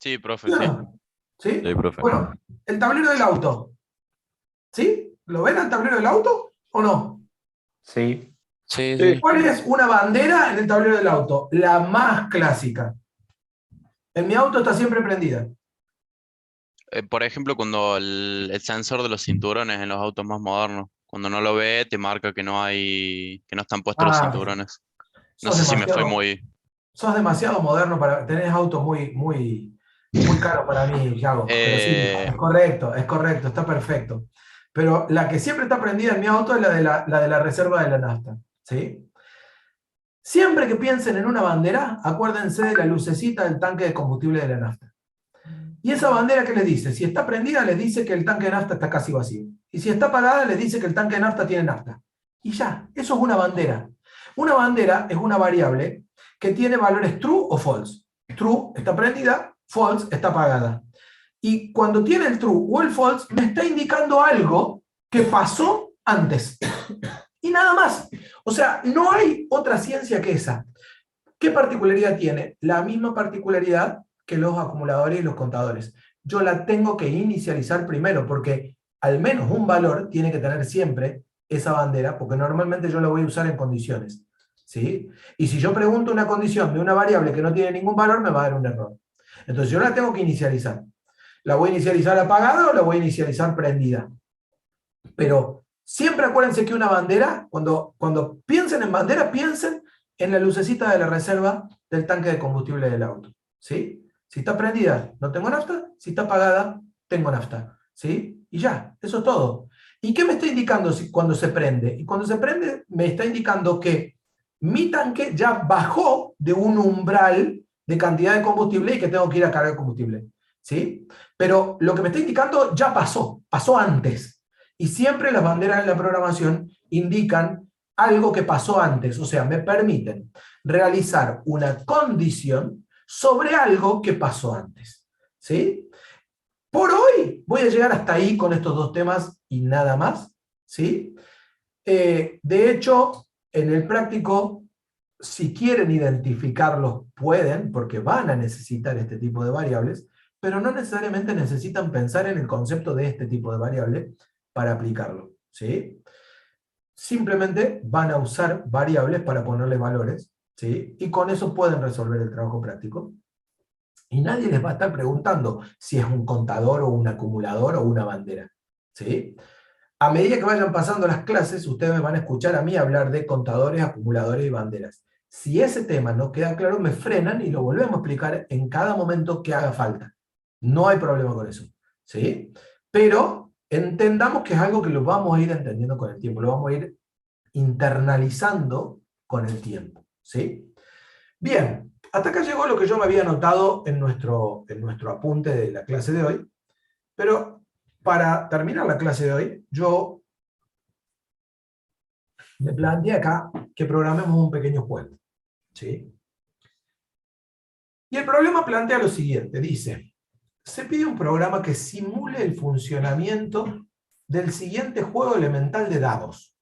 Sí, profe, ¿Sí o sí. no? ¿Sí? Sí, profe. Bueno, el tablero del auto. ¿Sí? ¿Lo ven al tablero del auto o no? Sí. Sí, Sí. sí. ¿Cuál es una bandera en el tablero del auto? La más clásica. En mi auto está siempre prendida. Por ejemplo, cuando el sensor de los cinturones en los autos más modernos, cuando no lo ve, te marca que no están puestos los Ah, cinturones. No sos sé si me fue demasiado, muy... sos demasiado moderno para... Tenés autos muy caros para mí, Yago. Pero sí, Eh, es correcto, está perfecto. Pero la que siempre está prendida en mi auto es la de la reserva de la nafta. ¿Sí? Siempre que piensen en una bandera, acuérdense de la lucecita del tanque de combustible de la nafta. Y esa bandera, ¿qué les dice? Si está prendida, les dice que el tanque de nafta está casi vacío. Y si está apagada, les dice que el tanque de nafta tiene nafta. Y ya, eso es una bandera. Una bandera es una variable que tiene valores true o false. True está prendida, false está apagada. Y cuando tiene el true o el false, me está indicando algo que pasó antes. Y nada más. O sea, no hay otra ciencia que esa. ¿Qué particularidad tiene? La misma particularidad que los acumuladores y los contadores. Yo la tengo que inicializar primero, porque al menos un valor tiene que tener siempre esa bandera, porque normalmente yo la voy a usar en condiciones. ¿Sí? Y si yo pregunto una condición de una variable que no tiene ningún valor, me va a dar un error. Entonces yo la tengo que inicializar. ¿La voy a inicializar apagada o la voy a inicializar prendida? Pero siempre acuérdense que una bandera, cuando piensen en bandera, piensen en la lucecita de la reserva del tanque de combustible del auto. ¿Sí? Si está prendida, no tengo nafta. Si está apagada, tengo nafta. ¿Sí? Y ya, eso es todo. ¿Y qué me está indicando cuando se prende? Y cuando se prende, me está indicando que mi tanque ya bajó de un umbral de cantidad de combustible y que tengo que ir a cargar combustible. ¿Sí? Pero lo que me está indicando ya pasó antes. Y siempre las banderas en la programación indican algo que pasó antes, o sea, me permiten realizar una condición sobre algo que pasó antes. ¿Sí? Por hoy voy a llegar hasta ahí con estos dos temas y nada más. ¿Sí? De hecho, en el práctico, si quieren identificarlos, pueden, porque van a necesitar este tipo de variables, pero no necesariamente necesitan pensar en el concepto de este tipo de variable para aplicarlo. ¿Sí? Simplemente van a usar variables para ponerle valores, ¿sí? Y con eso pueden resolver el trabajo práctico. Y nadie les va a estar preguntando si es un contador o un acumulador o una bandera. ¿Sí? A medida que vayan pasando las clases, ustedes me van a escuchar a mí hablar de contadores, acumuladores y banderas. Si ese tema no queda claro, me frenan y lo volvemos a explicar en cada momento que haga falta. No hay problema con eso. ¿Sí? Pero entendamos que es algo que lo vamos a ir entendiendo con el tiempo, lo vamos a ir internalizando con el tiempo. ¿Sí? Bien, hasta acá llegó lo que yo me había anotado en nuestro apunte de la clase de hoy, pero para terminar la clase de hoy, yo me planteé acá que programemos un pequeño juego. ¿Sí? Y el problema plantea lo siguiente, dice, se pide un programa que simule el funcionamiento del siguiente juego elemental de dados.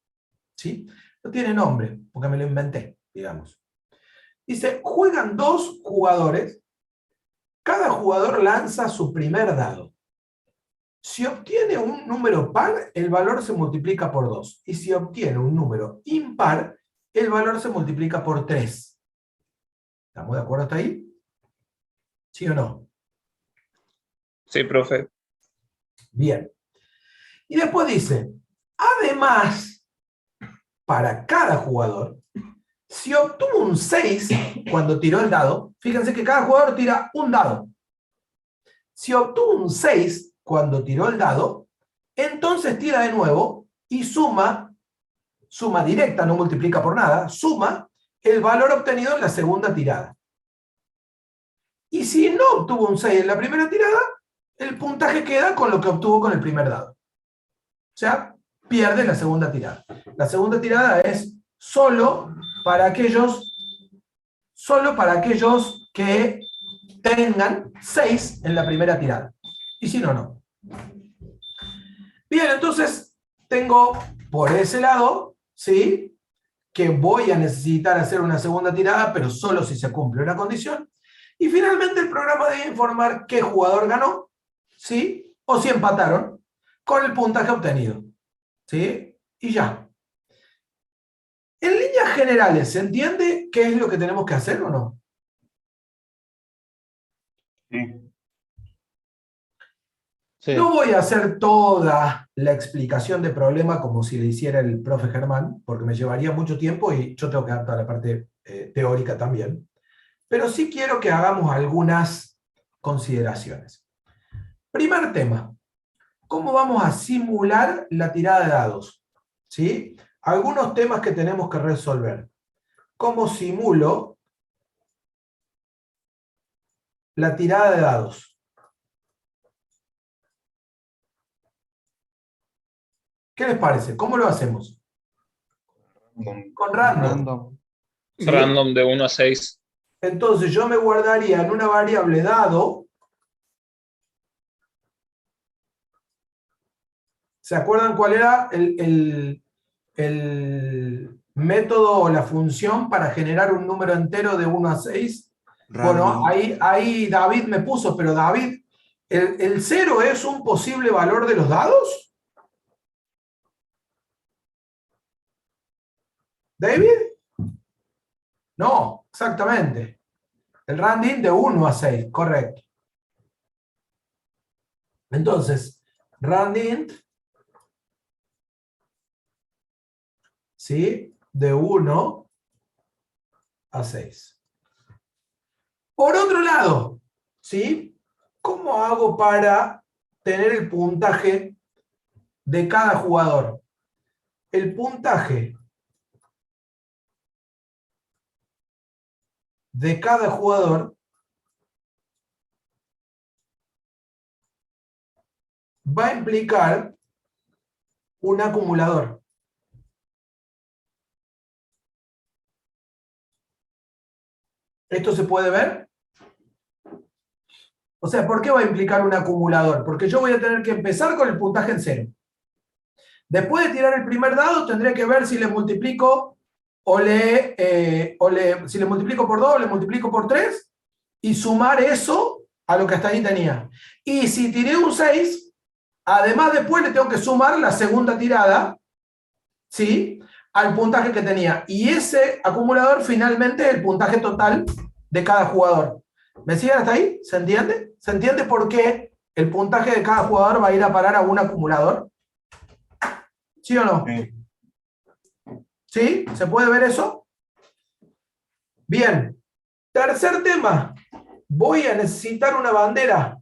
¿Sí? No tiene nombre, porque me lo inventé, digamos. Dice, juegan dos jugadores, cada jugador lanza su primer dado. Si obtiene un número par, el valor se multiplica por 2. Y si obtiene un número impar, el valor se multiplica por 3. ¿Estamos de acuerdo hasta ahí? ¿Sí o no? Sí, profe. Bien. Y después dice, además, para cada jugador, si obtuvo un 6 cuando tiró el dado, fíjense que cada jugador tira un dado. Si obtuvo un 6 cuando tiró el dado, entonces tira de nuevo y suma directa, no multiplica por nada, suma el valor obtenido en la segunda tirada. Y si no obtuvo un 6 en la primera tirada, el puntaje queda con lo que obtuvo con el primer dado. O sea, pierde la segunda tirada. La segunda tirada es solo para aquellos que tengan 6 en la primera tirada. Y si no, no. Bien, entonces tengo por ese lado, ¿sí?, que voy a necesitar hacer una segunda tirada, pero solo si se cumple una condición. Y finalmente el programa debe informar qué jugador ganó, ¿sí?, o si empataron con el puntaje obtenido. ¿Sí? Y ya. En líneas generales, ¿se entiende qué es lo que tenemos que hacer o no? Sí. Sí. No voy a hacer toda la explicación de problema como si le hiciera el profe Germán, porque me llevaría mucho tiempo y yo tengo que dar toda la parte teórica también. Pero sí quiero que hagamos algunas consideraciones. Primer tema, ¿cómo vamos a simular la tirada de dados? ¿Sí? Algunos temas que tenemos que resolver. ¿Cómo simulo la tirada de dados? ¿Qué les parece? ¿Cómo lo hacemos? Con random. Random. ¿sí? Random de 1 a 6. Entonces yo me guardaría en una variable dado. ¿Se acuerdan cuál era el método o la función para generar un número entero de 1 a 6? Bueno, Random. ahí David me puso, pero David, ¿el 0 es un posible valor de los dados? ¿David? No, exactamente. El random de 1 a 6, correcto. Entonces, random, ¿sí? De 1 a 6. Por otro lado, ¿sí? ¿Cómo hago para tener el puntaje de cada jugador? El puntaje de cada jugador va a implicar un acumulador. ¿Esto se puede ver? O sea, ¿por qué va a implicar un acumulador? Porque yo voy a tener que empezar con el puntaje en 0. Después de tirar el primer dado, tendré que ver si le multiplico si le multiplico por 2 o le multiplico por 3 y sumar eso a lo que hasta ahí tenía. Y si tiré un 6, además después le tengo que sumar la segunda tirada, ¿sí? Al puntaje que tenía. Y ese acumulador finalmente es el puntaje total de cada jugador. ¿Me siguen hasta ahí? ¿Se entiende? ¿Se entiende por qué el puntaje de cada jugador va a ir a parar a un acumulador? ¿Sí o no? Sí. ¿Sí? ¿Se puede ver eso? Bien. Tercer tema. Voy a necesitar una bandera.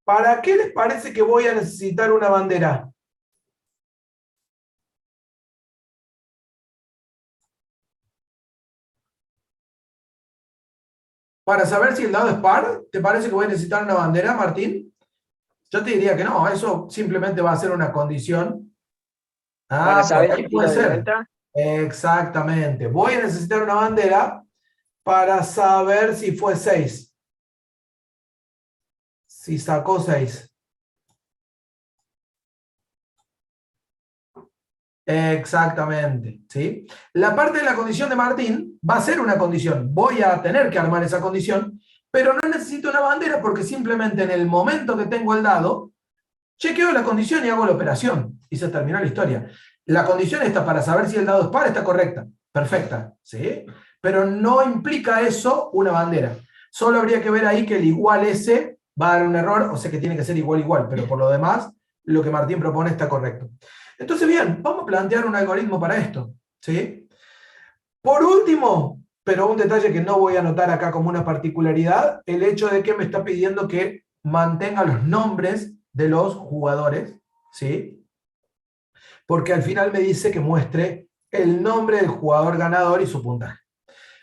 ¿Para qué les parece que voy a necesitar una bandera? ¿Para saber si el dado es par? ¿Te parece que voy a necesitar una bandera, Martín? Yo te diría que no, eso simplemente va a ser una condición. Para Ah, por saber ahí si puede tiro de ser. vuelta. Exactamente. Voy a necesitar una bandera para saber si fue 6. Si sacó 6. Exactamente, ¿sí? La parte de la condición de Martín va a ser una condición. Voy a tener que armar esa condición, pero no necesito una bandera porque simplemente en el momento que tengo el dado, chequeo la condición y hago la operación. Y se terminó la historia. La condición está para saber si el dado es par, está correcta, perfecta, ¿sí? Pero no implica eso una bandera. Solo habría que ver ahí que el igual ese va a dar un error, o sea que tiene que ser igual igual, pero por lo demás, lo que Martín propone está correcto. Entonces, bien, vamos a plantear un algoritmo para esto, ¿sí? Por último, pero un detalle que no voy a anotar acá como una particularidad, el hecho de que me está pidiendo que mantenga los nombres de los jugadores, ¿sí? Porque al final me dice que muestre el nombre del jugador ganador y su puntaje.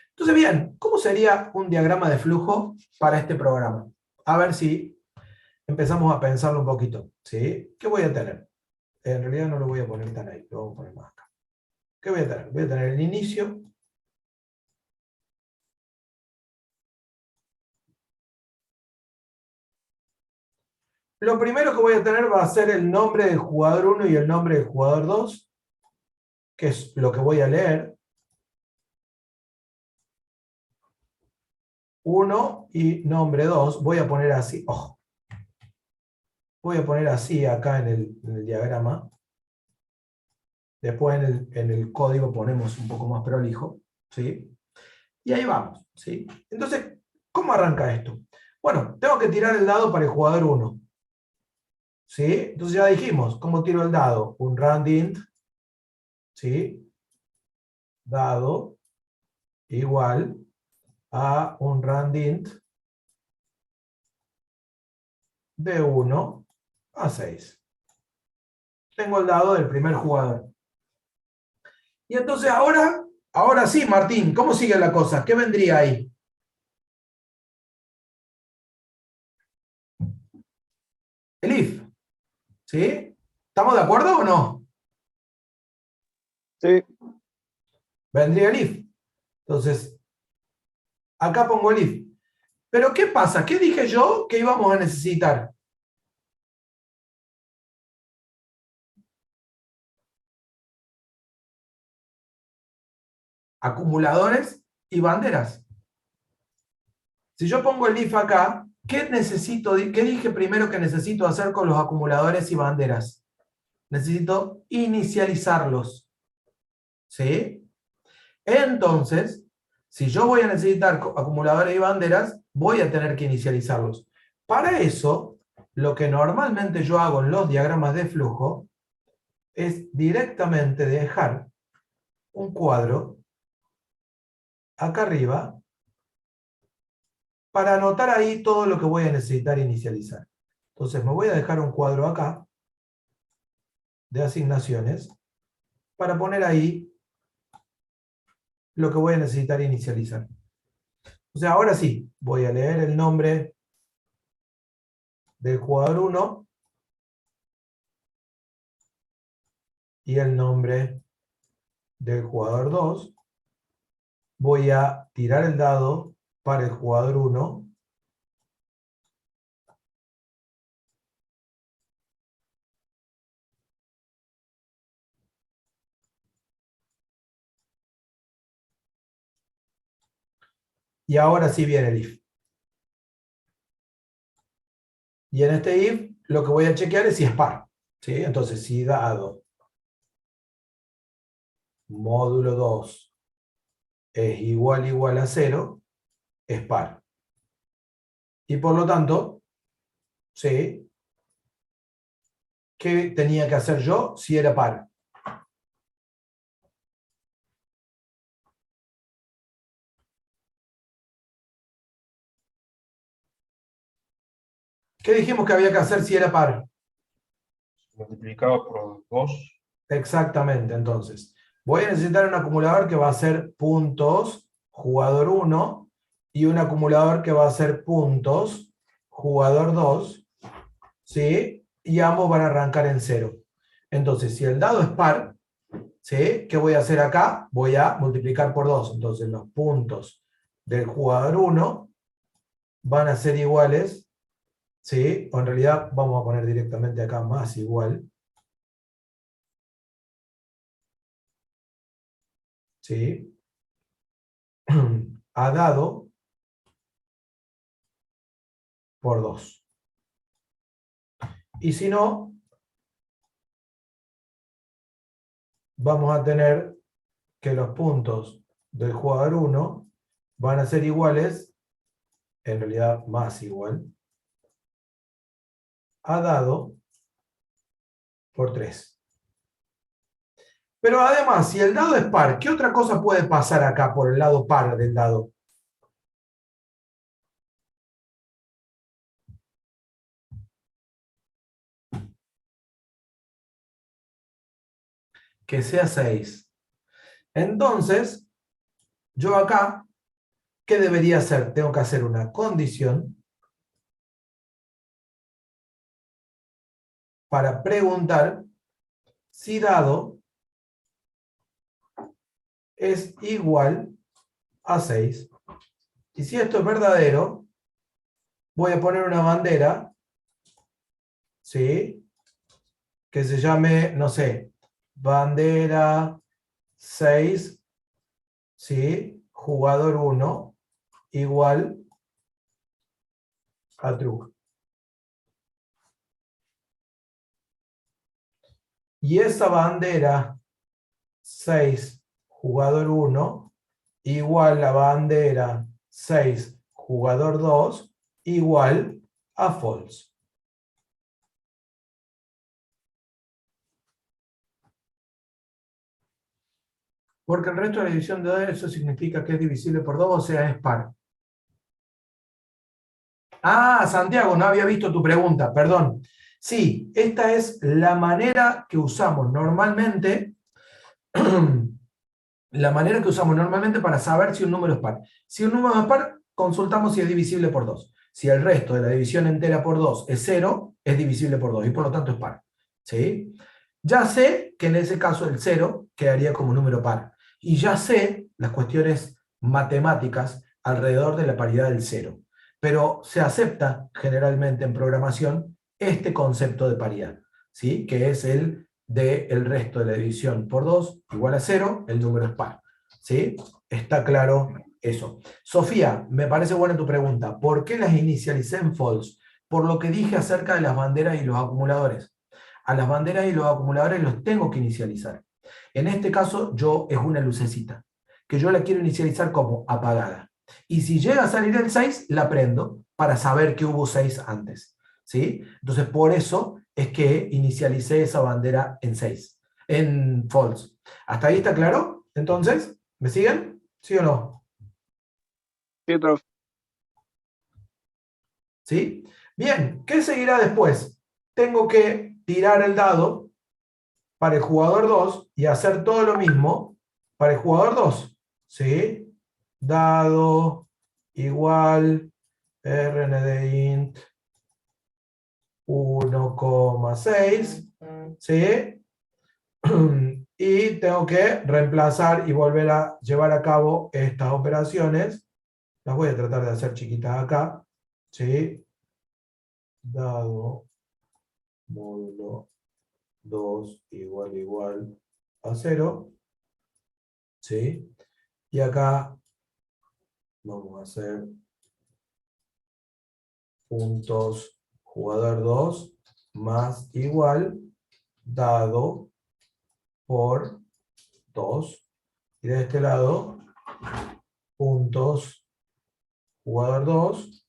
Entonces, bien, ¿cómo sería un diagrama de flujo para este programa? A ver si empezamos a pensarlo un poquito, ¿sí? ¿Qué voy a tener? En realidad no lo voy a poner tan ahí, lo voy a poner más acá. ¿Qué voy a tener? Voy a tener el inicio. Lo primero que voy a tener va a ser el nombre del jugador 1 y el nombre del jugador 2, que es lo que voy a leer. 1 y nombre 2. Voy a poner así. Ojo. Voy a poner así acá en el diagrama. Después en el código ponemos un poco más prolijo, ¿sí? Y ahí vamos, ¿sí? Entonces, ¿cómo arranca esto? Bueno, tengo que tirar el dado para el jugador 1, ¿sí? Entonces ya dijimos, ¿cómo tiro el dado? Un randint, ¿sí? Dado igual a un randint de 1 a 6. Tengo el dado del primer jugador. Y entonces ahora sí, Martín, ¿cómo sigue la cosa? ¿Qué vendría ahí? El if, ¿sí? ¿Estamos de acuerdo o no? Sí. Vendría el if. Entonces, acá pongo el if. Pero ¿qué pasa? ¿Qué dije yo que íbamos a necesitar? Acumuladores y banderas. Si yo pongo el if acá, ¿qué necesito? ¿Qué dije primero que necesito hacer con los acumuladores y banderas? Necesito inicializarlos. ¿Sí? Entonces, si yo voy a necesitar acumuladores y banderas, voy a tener que inicializarlos. Para eso, lo que normalmente yo hago en los diagramas de flujo es directamente dejar un cuadro acá arriba para anotar ahí todo lo que voy a necesitar inicializar. Entonces me voy a dejar un cuadro acá de asignaciones para poner ahí lo que voy a necesitar inicializar. O sea, ahora sí, voy a leer el nombre del jugador 1 y el nombre del jugador 2. Voy a tirar el dado para el jugador 1. Y ahora sí viene el if. Y en este if lo que voy a chequear es si es par. ¿Sí? Entonces, si dado módulo 2 es igual a 0, es par. Y por lo tanto, ¿sí? ¿Qué tenía que hacer yo si era par? ¿Qué dijimos que había que hacer si era par? Multiplicado por 2. Exactamente, entonces. Voy a necesitar un acumulador que va a ser puntos, jugador 1, y un acumulador que va a ser puntos, jugador 2, ¿sí? Y ambos van a arrancar en 0. Entonces, si el dado es par, ¿sí? ¿Qué voy a hacer acá? Voy a multiplicar por 2. Entonces, los puntos del jugador 1 van a ser iguales, ¿sí? O en realidad vamos a poner directamente acá más igual, ¿sí? A dado por 2. Y si no, vamos a tener que los puntos del jugador 1 van a ser iguales, en realidad más igual, a dado por 3. Pero además, si el dado es par, ¿qué otra cosa puede pasar acá por el lado par del dado? Que sea 6. Entonces, yo acá, ¿qué debería hacer? Tengo que hacer una condición para preguntar si dado es igual a 6. Y si esto es verdadero, voy a poner una bandera, ¿sí? Que se llame, no sé, bandera 6, ¿sí? Jugador 1 igual a true. Y esa bandera 6, jugador 1 igual a bandera 6, jugador 2 igual a false. Porque el resto de la división de 2, eso significa que es divisible por 2, o sea, es par. Ah, Santiago, no había visto tu pregunta, perdón. Sí, esta es la manera que usamos normalmente, para saber si un número es par. Si un número es par, consultamos si es divisible por 2. Si el resto de la división entera por 2 es 0, es divisible por 2 y por lo tanto es par. ¿Sí? Ya sé que en ese caso el 0 quedaría como número par. Y ya sé las cuestiones matemáticas alrededor de la paridad del 0. Pero se acepta generalmente en programación este concepto de paridad, ¿sí? Que es el del resto de la división por 2 igual a 0, el número es par. ¿Sí? Está claro eso. Sofía, me parece buena tu pregunta. ¿Por qué las inicialicé en false? Por lo que dije acerca de las banderas y los acumuladores. A las banderas y los acumuladores los tengo que inicializar. En este caso, es una lucecita, que yo la quiero inicializar como apagada. Y si llega a salir el 6, la prendo para saber que hubo 6 antes. ¿Sí? Entonces, por eso es que inicialicé esa bandera en 6, en false. ¿Hasta ahí está claro? Entonces, ¿me siguen? ¿Sí o no? Sí, profe. ¿Sí? Bien, ¿qué seguirá después? Tengo que tirar el dado para el jugador 2 y hacer todo lo mismo para el jugador 2. ¿Sí? Dado igual rnd_int 1,6. ¿Sí? Y tengo que reemplazar y volver a llevar a cabo estas operaciones. Las voy a tratar de hacer chiquitas acá. ¿Sí? Dado módulo 2 igual a 0. ¿Sí? Y acá vamos a hacer puntos jugador 2 más igual dado por 2. Y de este lado, puntos jugador 2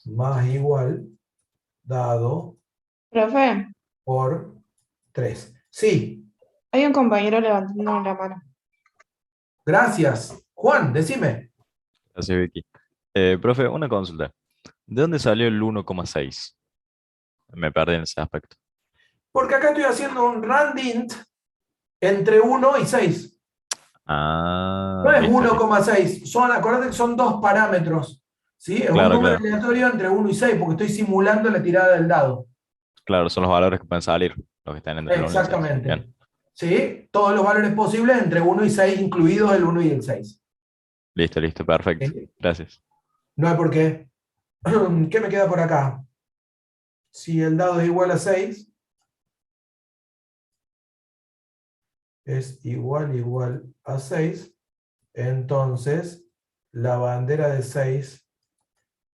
más igual dado Profe, por 3. Sí, hay un compañero levantando la mano. gracias. Juan, decime. Gracias, Vicky. Profe, una consulta. ¿De dónde salió el 1,6? Me perdí en ese aspecto. Porque acá estoy haciendo un randint entre 1 y 6. Ah, No es listo, listo. 1,6. Acordate que son dos parámetros. ¿Sí? Es un Claro, número claro. aleatorio entre 1 y 6 porque estoy simulando la tirada del dado. Claro, son los valores que pueden salir, los que están entre el 1 y el 6. Exactamente. Bien, ¿Sí? Todos los valores posibles entre 1 y 6, incluidos el 1 y el 6. listo, listo, perfecto. ¿Sí? Gracias. No hay por qué. ¿Qué me queda por acá? Si el dado es igual a 6, es igual a 6, entonces la bandera de 6,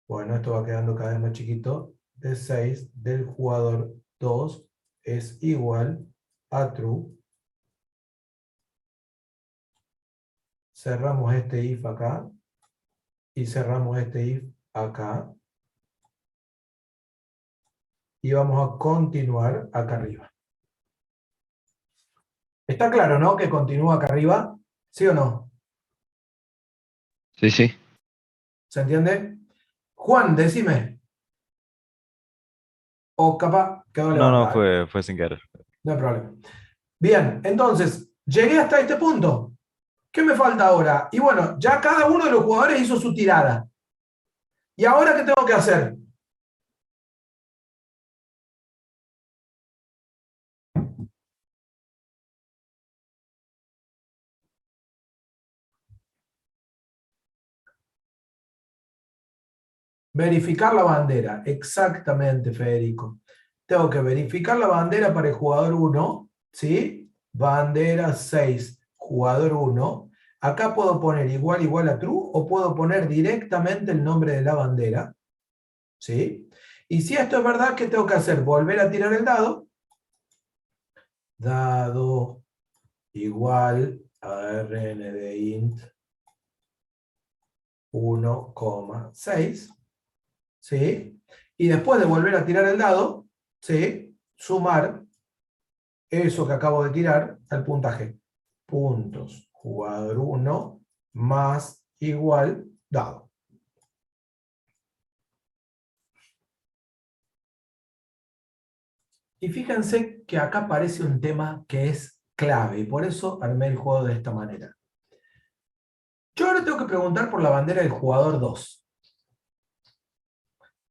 bueno, esto va quedando cada vez más chiquito, de 6 del jugador 2 es igual a true. Cerramos este if acá y cerramos este if acá. Y vamos a continuar acá arriba. ¿Está claro, no? Que continúa acá arriba. ¿Sí o no? Sí, sí. ¿Se entiende? Juan, decime. O capaz quedó No, no, levantado. fue sin querer. No hay problema. Bien, entonces, llegué hasta este punto. ¿Qué me falta ahora? Y bueno, ya cada uno de los jugadores hizo su tirada. ¿Y ahora qué tengo que hacer? Verificar la bandera. Exactamente, Federico. Tengo que verificar la bandera para el jugador 1, ¿sí? Bandera 6, jugador 1. Acá puedo poner igual a true o puedo poner directamente el nombre de la bandera, ¿sí? Y si esto es verdad, ¿qué tengo que hacer? Volver a tirar el dado. Dado igual a rnd_int 1,6, ¿sí? Y después de volver a tirar el dado, ¿sí? Sumar eso que acabo de tirar al puntaje. Puntos, jugador 1 más igual dado. Y fíjense que acá aparece un tema que es clave, y por eso armé el juego de esta manera. Yo ahora tengo que preguntar por la bandera del jugador 2.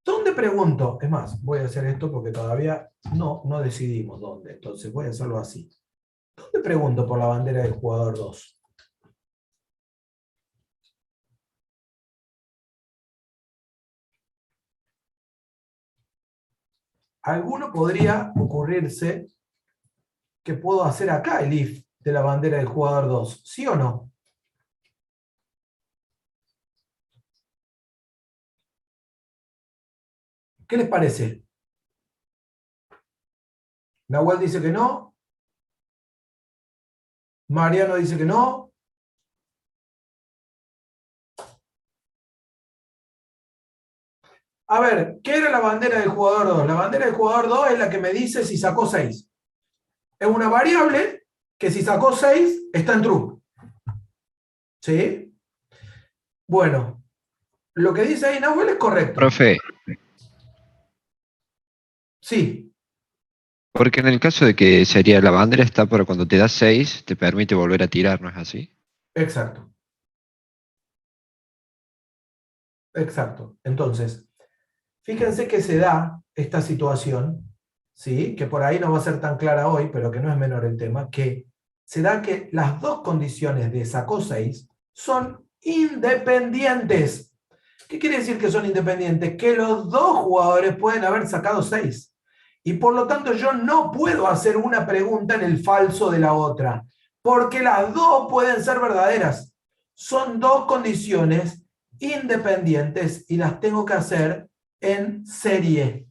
¿Dónde pregunto? Es más, voy a hacer esto porque todavía no decidimos dónde. Entonces voy a hacerlo así. ¿Dónde pregunto por la bandera del jugador 2? Alguno podría ocurrirse que puedo hacer acá el if de la bandera del jugador 2, ¿sí o no? ¿Qué les parece? Nahuel dice que no. Mariano dice que no. A ver, ¿qué era la bandera del jugador 2? La bandera del jugador 2 es la que me dice si sacó 6. Es una variable que si sacó 6 está en true. ¿Sí? Bueno, lo que dice ahí Nahuel es correcto. Profe, Sí, porque en el caso de que sería la bandera está para cuando te da 6, te permite volver a tirar, ¿no es así? exacto. Exacto. Entonces, fíjense que se da esta situación, ¿sí? Que por ahí no va a ser tan clara hoy, pero que no es menor el tema, que se da que las dos condiciones de sacó 6 son independientes. ¿Qué quiere decir que son independientes? Que los dos jugadores pueden haber sacado 6. Y por lo tanto yo no puedo hacer una pregunta en el falso de la otra, porque las dos pueden ser verdaderas. Son dos condiciones independientes y las tengo que hacer en serie.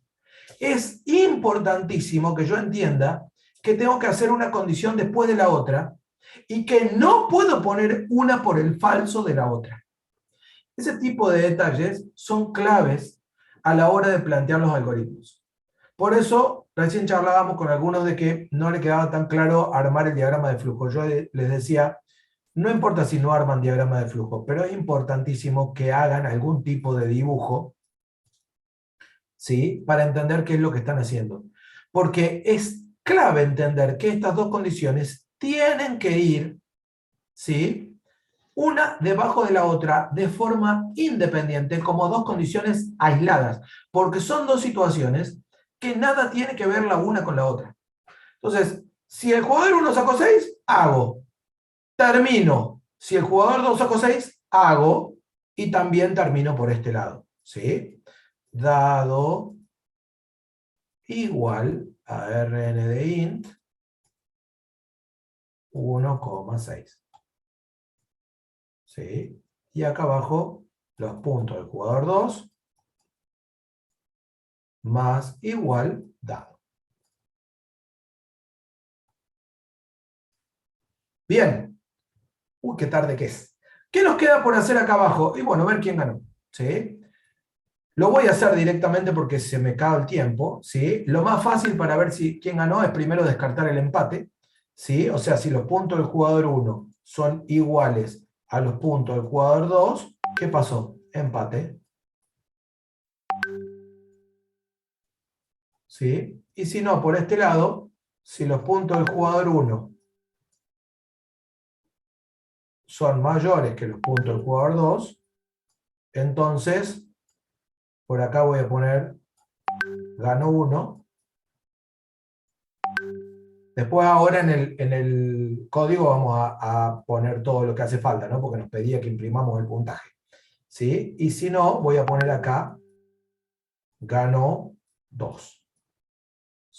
Es importantísimo que yo entienda que tengo que hacer una condición después de la otra y que no puedo poner una por el falso de la otra. Ese tipo de detalles son claves a la hora de plantear los algoritmos. Por eso, recién charlábamos con algunos de que no le quedaba tan claro armar el diagrama de flujo. Yo les decía, no importa si no arman diagrama de flujo, pero es importantísimo que hagan algún tipo de dibujo, ¿sí? Para entender qué es lo que están haciendo. Porque es clave entender que estas dos condiciones tienen que ir, ¿sí? Una debajo de la otra de forma independiente, como dos condiciones aisladas, porque son dos situaciones que nada tiene que ver la una con la otra. Entonces, si el jugador 1 sacó 6, hago. Termino. Si el jugador 2 sacó 6, hago. Y también termino por este lado. ¿Sí? Dado igual a Rn de int 1,6. ¿Sí? Y acá abajo los puntos del jugador 2 más igual dado. Bien. Uy, qué tarde que es. ¿Qué nos queda por hacer acá abajo? Y bueno, ver quién ganó. ¿Sí? Lo voy a hacer directamente porque se me cae el tiempo. ¿Sí? Lo más fácil para ver quién ganó es primero descartar el empate. ¿Sí? O sea, si los puntos del jugador 1 son iguales a los puntos del jugador 2, ¿qué pasó? Empate. ¿Sí? Y si no, por este lado, si los puntos del jugador 1 son mayores que los puntos del jugador 2, entonces, por acá voy a poner gano 1. Después ahora en el código vamos a poner todo lo que hace falta, ¿no? Porque nos pedía que imprimamos el puntaje. ¿Sí? Y si no, voy a poner acá gano 2.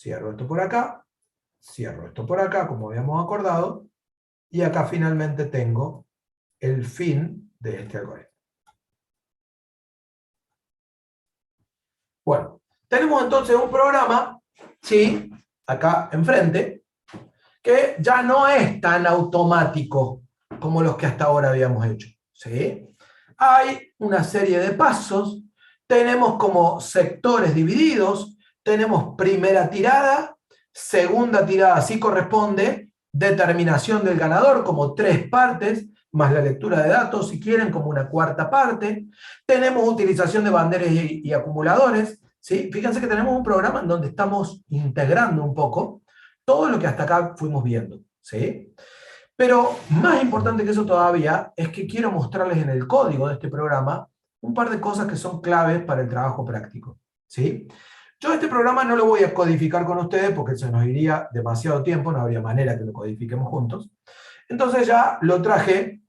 Cierro esto por acá, cierro esto por acá, como habíamos acordado, y acá finalmente tengo el fin de este algoritmo. Bueno, tenemos entonces un programa, ¿sí? Acá enfrente, que ya no es tan automático como los que hasta ahora habíamos hecho, ¿sí? Hay una serie de pasos, tenemos como sectores divididos, tenemos primera tirada, segunda tirada, así corresponde, determinación del ganador como 3 partes, más la lectura de datos, si quieren, como una cuarta parte. Tenemos utilización de banderas y acumuladores, ¿sí? Fíjense que tenemos un programa en donde estamos integrando un poco todo lo que hasta acá fuimos viendo, ¿sí? Pero más importante que eso todavía es que quiero mostrarles en el código de este programa un par de cosas que son claves para el trabajo práctico, ¿sí? Yo este programa no lo voy a codificar con ustedes porque se nos iría demasiado tiempo, no habría manera que lo codifiquemos juntos. Entonces ya lo traje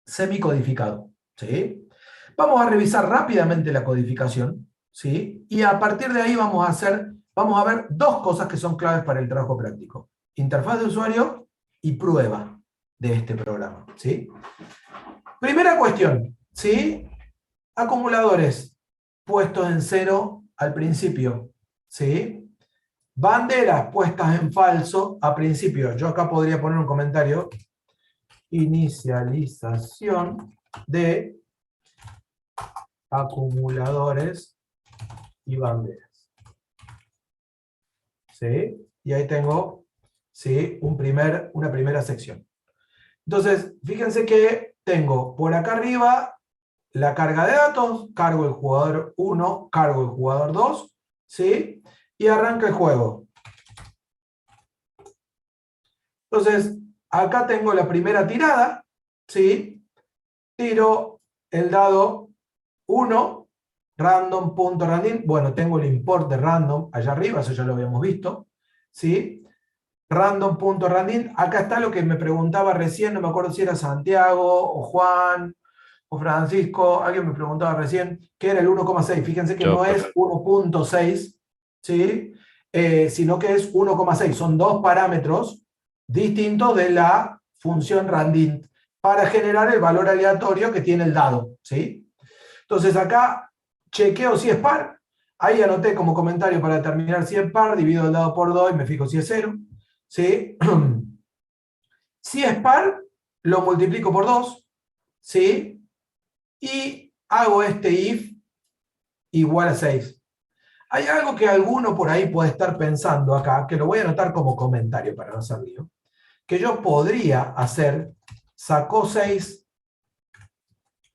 semicodificado, ¿sí? Vamos a revisar rápidamente la codificación, ¿sí? Y a partir de ahí vamos a ver dos cosas que son claves para el trabajo práctico. Interfaz de usuario y prueba de este programa, ¿sí? Primera cuestión, ¿sí? Acumuladores puestos en 0 al principio, ¿sí? Banderas puestas en falso a principio. Yo acá podría poner un comentario. Inicialización de acumuladores y banderas. ¿Sí? Y ahí tengo, ¿sí? Una primera sección. Entonces, fíjense que tengo por acá arriba la carga de datos, cargo el jugador 1, cargo el jugador 2, ¿sí? Y arranca el juego. Entonces, acá tengo la primera tirada, ¿sí? Tiro el dado 1, random.random, bueno, tengo el import de random allá arriba, eso ya lo habíamos visto, ¿sí? Random.random, acá está lo que me preguntaba recién, no me acuerdo si era Santiago, o Juan, o Francisco, alguien me preguntaba recién, que era el 1,6, fíjense que Yo, no es profe. 1,6, ¿sí? Sino que es 1,6, son dos parámetros distintos de la función randint para generar el valor aleatorio que tiene el dado, ¿sí? Entonces acá chequeo si es par, ahí anoté como comentario para determinar si es par, divido el dado por 2 y me fijo si es 0, ¿sí? Si es par, lo multiplico por 2, ¿sí? Y hago este if igual a 6. Hay algo que alguno por ahí puede estar pensando acá, que lo voy a anotar como comentario para no ser lío, que yo podría hacer, sacó 6,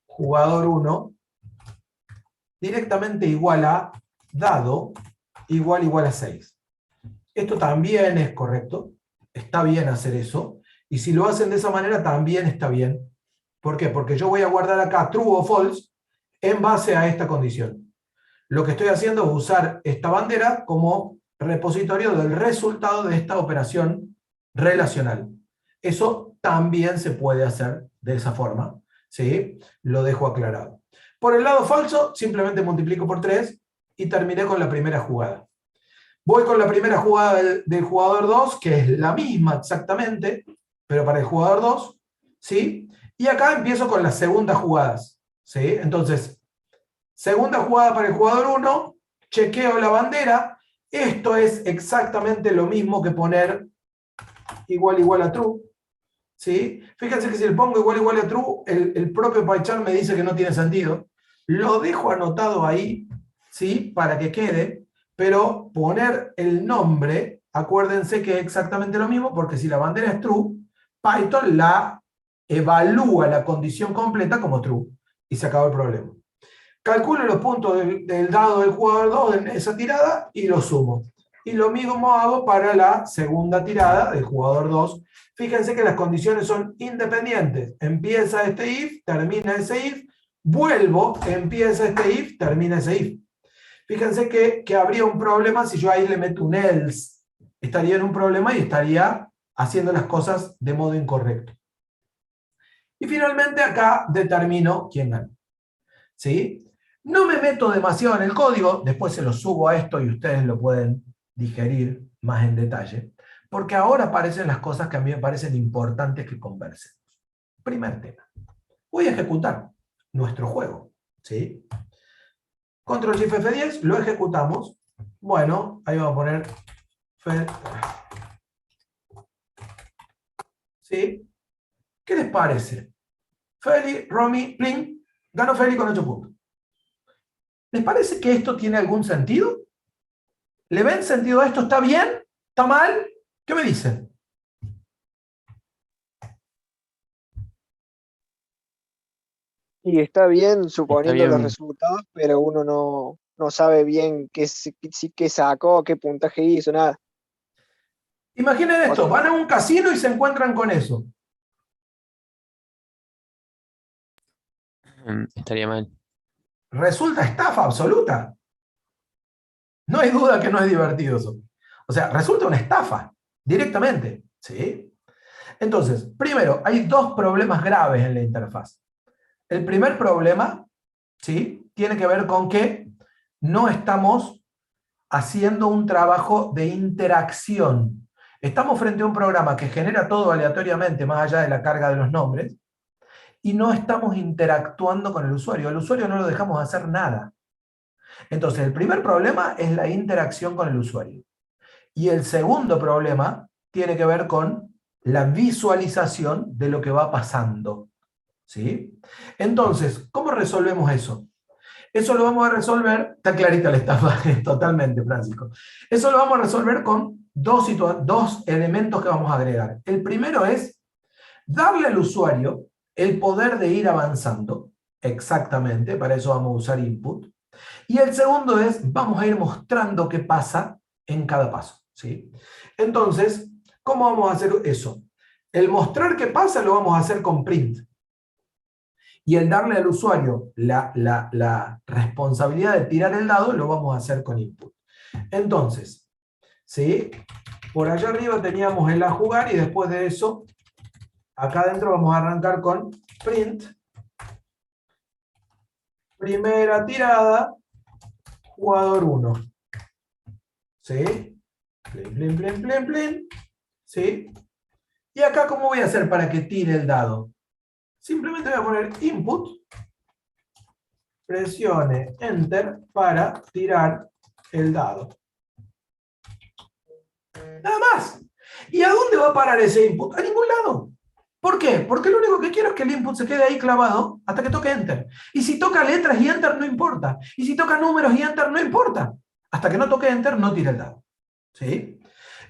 jugador 1, directamente igual a dado igual a 6. Esto también es correcto, está bien hacer eso, y si lo hacen de esa manera también está bien. ¿Por qué? Porque yo voy a guardar acá true o false en base a esta condición. Lo que estoy haciendo es usar esta bandera como repositorio del resultado de esta operación relacional. Eso también se puede hacer de esa forma, ¿sí? Lo dejo aclarado. Por el lado falso, simplemente multiplico por 3 y terminé con la primera jugada. Voy con la primera jugada del jugador 2, que es la misma exactamente, pero para el jugador 2, ¿sí? Y acá empiezo con las segundas jugadas, ¿sí? Entonces, segunda jugada para el jugador 1, chequeo la bandera, esto es exactamente lo mismo que poner igual a true, ¿sí? Fíjense que si le pongo igual a true, el propio PyCharm me dice que no tiene sentido. Lo dejo anotado ahí, ¿sí? Para que quede, pero poner el nombre, acuérdense que es exactamente lo mismo, porque si la bandera es true, Python la evalúa la condición completa como true, y se acabó el problema. Calculo los puntos del dado del jugador 2 en esa tirada y los sumo. Y lo mismo hago para la segunda tirada del jugador 2. Fíjense que las condiciones son independientes. Empieza este if, termina ese if, vuelvo, empieza este if, termina ese if. Fíjense que habría un problema si yo ahí le meto un else. Estaría en un problema y estaría haciendo las cosas de modo incorrecto. Y finalmente acá determino quién gana. ¿Sí? No me meto demasiado en el código, después se lo subo a esto y ustedes lo pueden digerir más en detalle, porque ahora aparecen las cosas que a mí me parecen importantes que conversemos. Primer tema. Voy a ejecutar nuestro juego, ¿sí? Control Shift F10, lo ejecutamos. Bueno, ahí vamos a poner ¿sí? ¿Qué les parece? Feli, Romy, Plin, ganó Feli con 8 puntos. ¿Les parece que esto tiene algún sentido? ¿Le ven sentido a esto? ¿Está bien? ¿Está mal? ¿Qué me dicen? Y está bien suponiendo los bien. resultados, pero uno no sabe bien qué sacó, qué puntaje hizo, nada. Imaginen O esto, sea, van a un casino y se encuentran con eso. Estaría mal. Resulta estafa absoluta. No hay duda que no es divertido eso. O sea, resulta una estafa, directamente, ¿sí? Entonces, primero, hay dos problemas graves en la interfaz. El primer problema, ¿sí?, tiene que ver con que no estamos haciendo un trabajo de interacción. Estamos frente a un programa que genera todo aleatoriamente, más allá de la carga de los nombres, y no estamos interactuando con el usuario. Al usuario no lo dejamos hacer nada. Entonces, el primer problema es la interacción con el usuario. Y el segundo problema tiene que ver con la visualización de lo que va pasando, ¿sí? Entonces, ¿cómo resolvemos eso? Eso lo vamos a resolver, está clarita la estafa, totalmente, Francisco. Eso lo vamos a resolver con dos elementos que vamos a agregar. El primero es darle al usuario el poder de ir avanzando, exactamente, para eso vamos a usar input. Y el segundo es, vamos a ir mostrando qué pasa en cada paso, ¿sí? Entonces, ¿cómo vamos a hacer eso? El mostrar qué pasa lo vamos a hacer con print. Y el darle al usuario la responsabilidad de tirar el dado lo vamos a hacer con input. Entonces, ¿sí?, por allá arriba teníamos el a jugar y después de eso, acá adentro vamos a arrancar con print. Primera tirada, jugador 1. ¿Sí? Plin, plin, plin, plin, plin. ¿Sí? Y acá, ¿cómo voy a hacer para que tire el dado? Simplemente voy a poner input, presione enter para tirar el dado. Nada más. ¿Y a dónde va a parar ese input? A ningún lado. ¿Por qué? Porque lo único que quiero es que el input se quede ahí clavado hasta que toque enter. Y si toca letras y enter no importa. Y si toca números y enter no importa. Hasta que no toque enter no tire el dado. ¿Sí?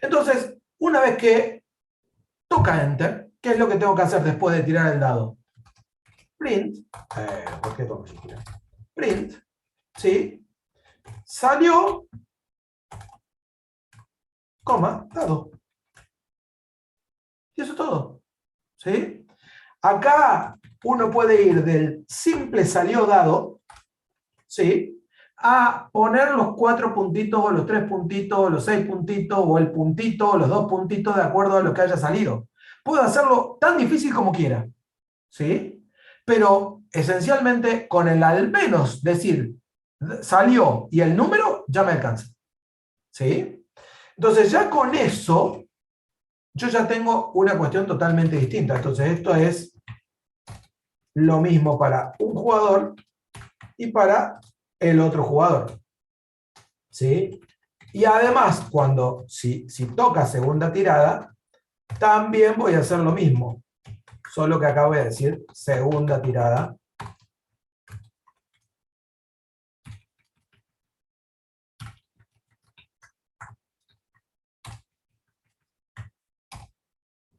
Entonces, una vez que toca enter, ¿qué es lo que tengo que hacer después de tirar el dado? Print, ¿por qué pongo siquiera? Print, ¿sí? Salió, coma, dado. Y eso es todo, ¿sí? Acá uno puede ir del simple salió dado, ¿sí?, a poner los 4 puntitos, o los 3 puntitos, o los 6 puntitos, o el puntito, o los 2 puntitos, de acuerdo a lo que haya salido. Puedo hacerlo tan difícil como quiera, ¿sí? Pero esencialmente con el al menos decir salió y el número ya me alcanza, ¿sí? Entonces ya con eso yo ya tengo una cuestión totalmente distinta. Entonces esto es lo mismo para un jugador y para el otro jugador, ¿sí? Y además si toca segunda tirada también voy a hacer lo mismo. Solo que acá voy a decir segunda tirada.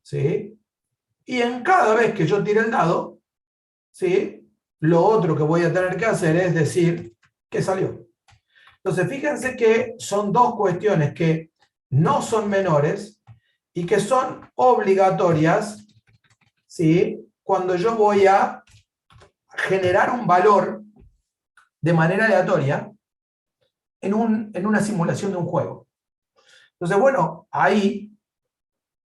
¿Sí? Y en cada vez que yo tire el dado, ¿sí?, lo otro que voy a tener que hacer es decir que salió. Entonces, fíjense que son dos cuestiones que no son menores y que son obligatorias, ¿sí?, cuando yo voy a generar un valor de manera aleatoria en una simulación de un juego. Entonces, bueno, ahí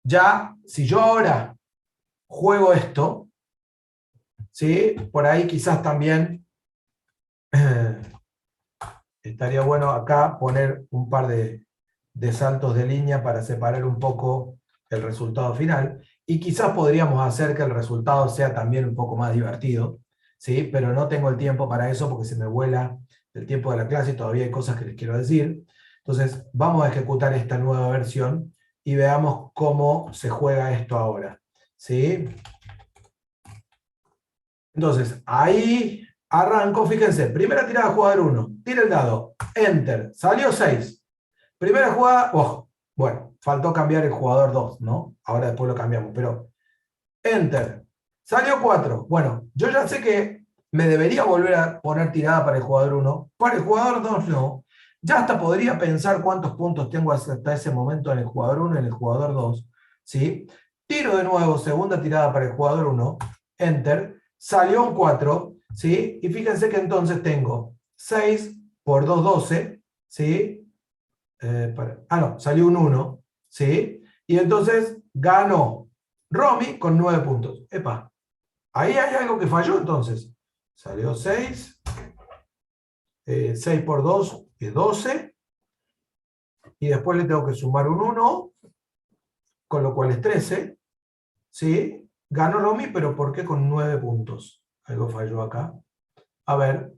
ya, si yo ahora juego esto, ¿sí?, por ahí quizás también estaría bueno acá poner un par de saltos de línea para separar un poco el resultado final, y quizás podríamos hacer que el resultado sea también un poco más divertido, ¿sí?, pero no tengo el tiempo para eso porque se me vuela el tiempo de la clase y todavía hay cosas que les quiero decir. Entonces vamos a ejecutar esta nueva versión y veamos cómo se juega esto ahora, ¿sí? Entonces, ahí arranco, fíjense, primera tirada, jugador 1, tira el dado, enter, salió 6. Primera jugada, bueno, faltó cambiar el jugador 2, ¿no? Ahora después lo cambiamos, pero enter, salió 4. Bueno, yo ya sé que me debería volver a poner tirada para el jugador 1, para el jugador 2 no. Ya hasta podría pensar cuántos puntos tengo hasta ese momento en el jugador 1 y en el jugador 2, ¿sí? Tiro de nuevo, segunda tirada para el jugador 1, enter, salió un 4, ¿sí? Y fíjense que entonces tengo 6 por 2, 12, ¿sí? no, salió un 1, ¿sí? Y entonces ganó Romy con 9 puntos. Epa, ahí hay algo que falló entonces. Salió 6. 6 por 2 es 12. Y después le tengo que sumar un 1, con lo cual es 13. ¿Sí? Ganó Romy, pero ¿por qué con 9 puntos? Algo falló acá. A ver,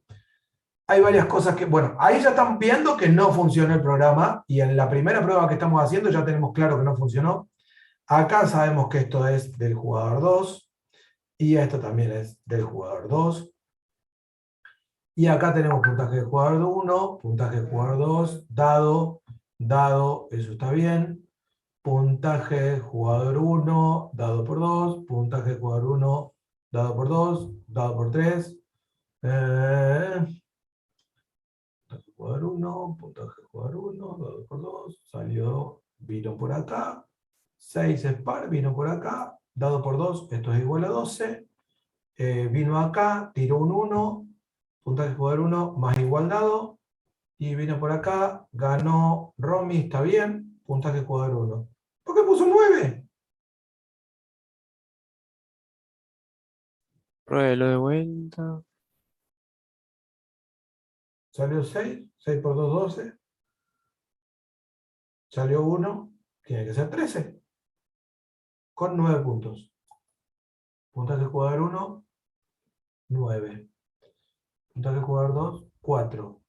hay varias cosas que, bueno, ahí ya están viendo que no funciona el programa, y en la primera prueba que estamos haciendo ya tenemos claro que no funcionó. Acá sabemos que esto es del jugador 2, y esto también es del jugador 2. Y acá tenemos puntaje de jugador 1, puntaje de jugador 2, dado, eso está bien. Puntaje de jugador 1, dado por 2, puntaje de jugador 1, dado por 2, dado por 3. Jugador 1, puntaje de jugador 1, dado por 2, salió, vino por acá. 6 es par, vino por acá, dado por 2, esto es igual a 12. Vino acá, tiró un 1, puntaje de jugador 1 más igual dado. Y vino por acá, ganó Romy, está bien, puntaje de jugador 1. ¿Por qué puso 9? Pruébelo de vuelta. Salió 6, 6 por 2, 12. Salió 1, tiene que ser 13. Con 9 puntos. Puntaje de jugador 1, 9. Puntaje de jugador 2, 4.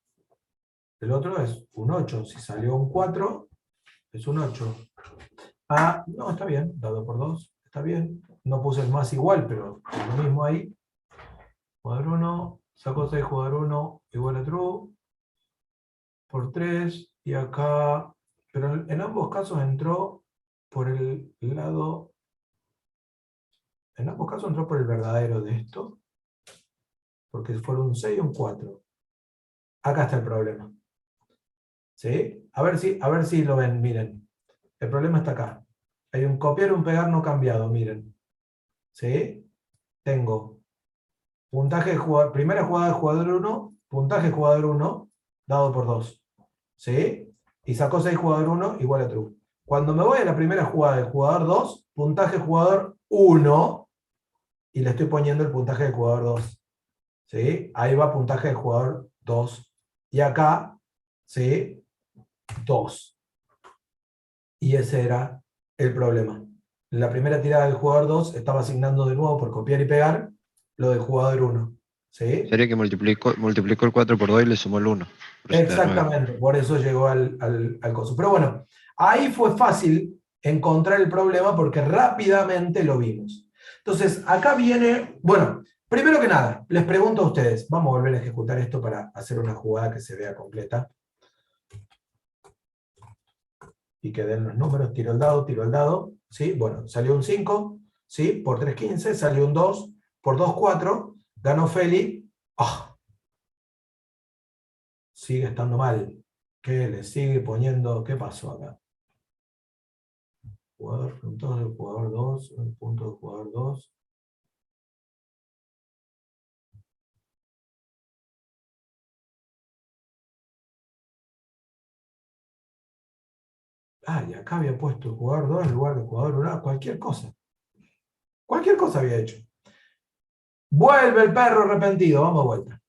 El otro es un 8. Si salió un 4, es un 8. Ah, no, está bien. Dado por 2, está bien. No puse el más igual, pero es lo mismo ahí. Jugador 1, sacó 6, jugador 1, igual a true. Por 3, y acá... Pero en ambos casos entró por el lado... En ambos casos entró por el verdadero de esto. Porque fueron un 6 y un 4. Acá está el problema. ¿Sí? A ver si lo ven, miren. El problema está acá. Hay un copiar y un pegar no cambiado, miren. ¿Sí? Tengo puntaje de jugador, primera jugada de jugador 1, puntaje de jugador 1, dado por 2. ¿Sí? Y sacó 6 jugador 1, igual a true. Cuando me voy a la primera jugada del jugador 2, puntaje jugador 1, y le estoy poniendo el puntaje del jugador 2. ¿Sí? Ahí va puntaje del jugador 2. Y acá, ¿sí? 2. Y ese era el problema. En la primera tirada del jugador 2 estaba asignando de nuevo por copiar y pegar lo del jugador 1. ¿Sí? Sería que multiplicó el 4 por 2 y le sumó el 1. Por eso te da 9. Exactamente, por eso llegó al coso. Pero bueno, ahí fue fácil encontrar el problema porque rápidamente lo vimos. Entonces, acá viene, bueno, primero que nada, les pregunto a ustedes, vamos a volver a ejecutar esto para hacer una jugada que se vea completa. Y que den los números, tiro el dado, ¿sí? Bueno, salió un 5, ¿sí? Por 3, 15, salió un 2, por 2, 4, ganó Feli. ¡Ah! Sigue estando mal. ¿Qué le sigue poniendo? ¿Qué pasó acá? Jugador, puntos del jugador 2, el punto del jugador 2. Ah, y acá había puesto el jugador 2 en lugar del jugador 1, cualquier cosa. Cualquier cosa había hecho. Vuelve el perro arrepentido, vamos de vuelta.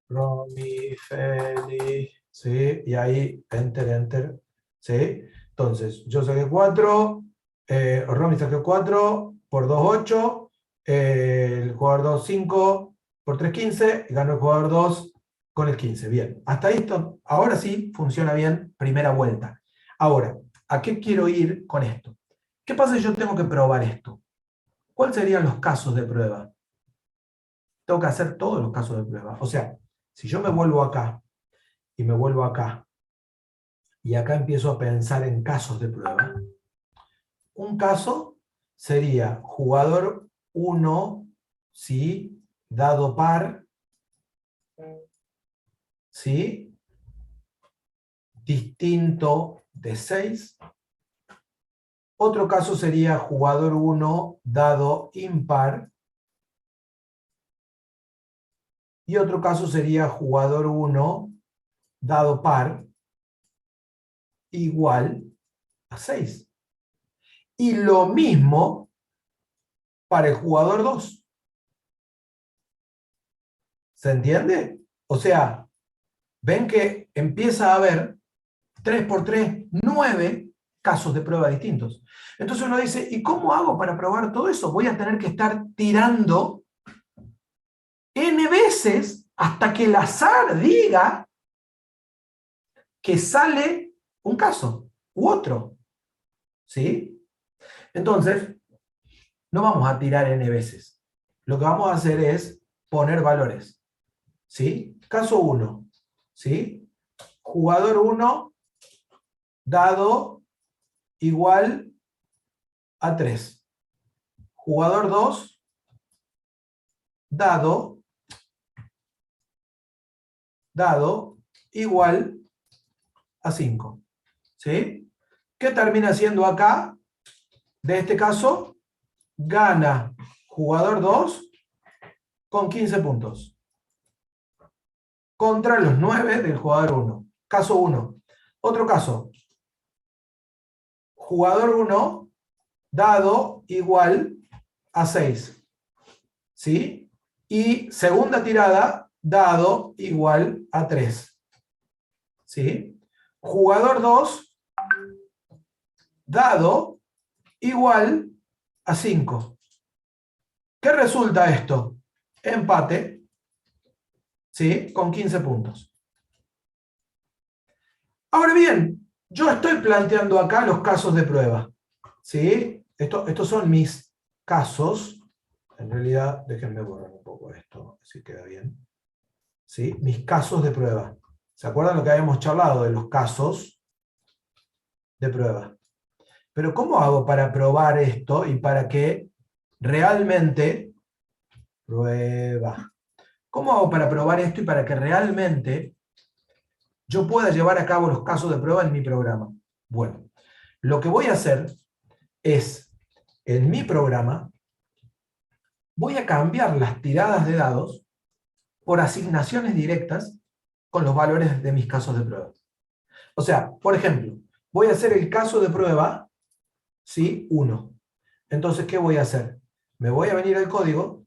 Romy, Feli, ¿sí? Y ahí, enter, ¿sí? Entonces, yo saqué 4, Romy saqué 4, por 2, 8, el jugador 2, 5, por 3, 15, ganó el jugador 2 con el 15, bien. Hasta ahí, ahora sí funciona bien, primera vuelta. Ahora, ¿a qué quiero ir con esto? ¿Qué pasa si yo tengo que probar esto? ¿Cuáles serían los casos de prueba? Tengo que hacer todos los casos de prueba. O sea, si yo me vuelvo acá, y me vuelvo acá, y acá empiezo a pensar en casos de prueba, un caso sería jugador 1, ¿sí? Dado par, ¿sí? Distinto de 6. Otro caso sería jugador 1 dado impar. Y otro caso sería jugador 1 dado par igual a 6. Y lo mismo para el jugador 2. ¿Se entiende? O sea, ven que empieza a haber 3 por 3, 9 casos de prueba distintos. Entonces uno dice, ¿y cómo hago para probar todo eso? Voy a tener que estar tirando n veces hasta que el azar diga que sale un caso u otro. ¿Sí? Entonces, no vamos a tirar n veces. Lo que vamos a hacer es poner valores. ¿Sí? Caso 1. ¿Sí? Jugador 1 dado igual a 3. Jugador 2 dado igual a 5. ¿Sí? ¿Qué termina siendo acá? De este caso, gana jugador 2 con 15 puntos. Contra los 9 del jugador 1. Caso 1. Otro caso. Jugador 1 dado igual a 6. ¿Sí? Y segunda tirada, dado igual a 3. ¿Sí? Jugador 2 dado igual a 5. ¿Qué resulta esto? Empate, ¿sí? Con 15 puntos. Ahora bien, yo estoy planteando acá los casos de prueba, ¿sí? Estos son mis casos. En realidad, déjenme borrar un poco esto, así queda bien. ¿Sí? Mis casos de prueba. ¿Se acuerdan lo que habíamos charlado de los casos de prueba? Pero ¿cómo hago para probar esto y para que realmente prueba? ¿Cómo hago para probar esto y para que realmente yo pueda llevar a cabo los casos de prueba en mi programa? Bueno, lo que voy a hacer es, en mi programa, voy a cambiar las tiradas de dados por asignaciones directas con los valores de mis casos de prueba. O sea, por ejemplo, voy a hacer el caso de prueba, ¿sí? 1. Entonces, ¿qué voy a hacer? Me voy a venir al código,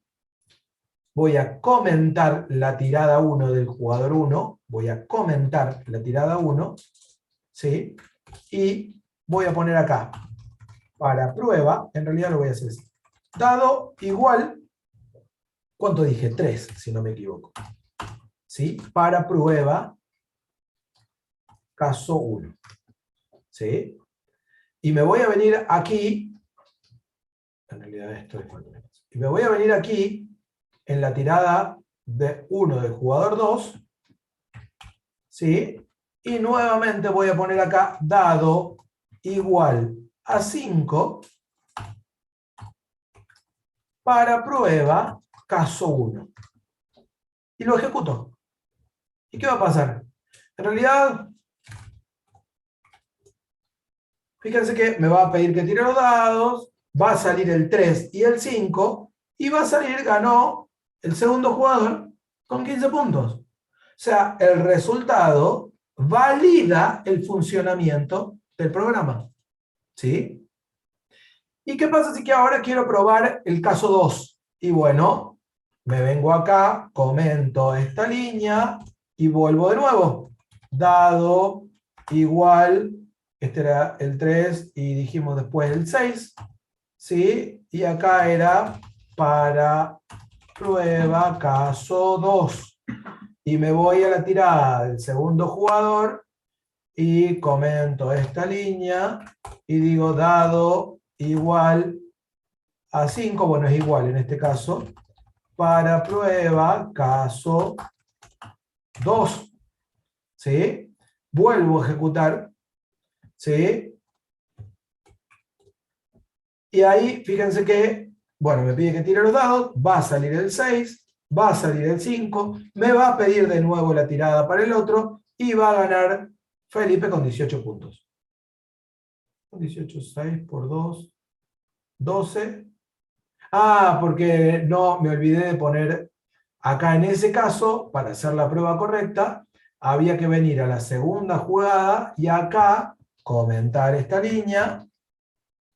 voy a comentar la tirada 1 del jugador 1, voy a comentar la tirada 1, ¿sí? Y voy a poner acá, para prueba, en realidad lo voy a hacer así, dado igual, ¿cuánto dije? 3, si no me equivoco. ¿Sí? Para prueba, caso 1. ¿Sí? Y me voy a venir aquí, en realidad esto es cuando y me voy a venir aquí, en la tirada de 1 del jugador 2, ¿sí? Y nuevamente voy a poner acá, dado igual a 5, para prueba, caso 1. Y lo ejecuto. ¿Y qué va a pasar? En realidad, fíjense que me va a pedir que tire los dados, va a salir el 3 y el 5, y va a salir, ganó el segundo jugador con 15 puntos. O sea, el resultado valida el funcionamiento del programa. ¿Sí? ¿Y qué pasa si que ahora quiero probar el caso 2? Y bueno, me vengo acá, comento esta línea y vuelvo de nuevo. Dado igual, este era el 3 y dijimos después el 6, ¿sí? Y acá era para prueba caso 2. Y me voy a la tirada del segundo jugador y comento esta línea y digo dado igual a 5, bueno, es igual en este caso, para prueba caso 2. ¿Sí? Vuelvo a ejecutar. ¿Sí? Y ahí, fíjense que, bueno, me pide que tire los dados, va a salir el 6, va a salir el 5, me va a pedir de nuevo la tirada para el otro, y va a ganar Felipe con 18 puntos. 18, 6 por 2, 12. Ah, porque no, me olvidé de poner acá en ese caso, para hacer la prueba correcta, había que venir a la segunda jugada y acá comentar esta línea,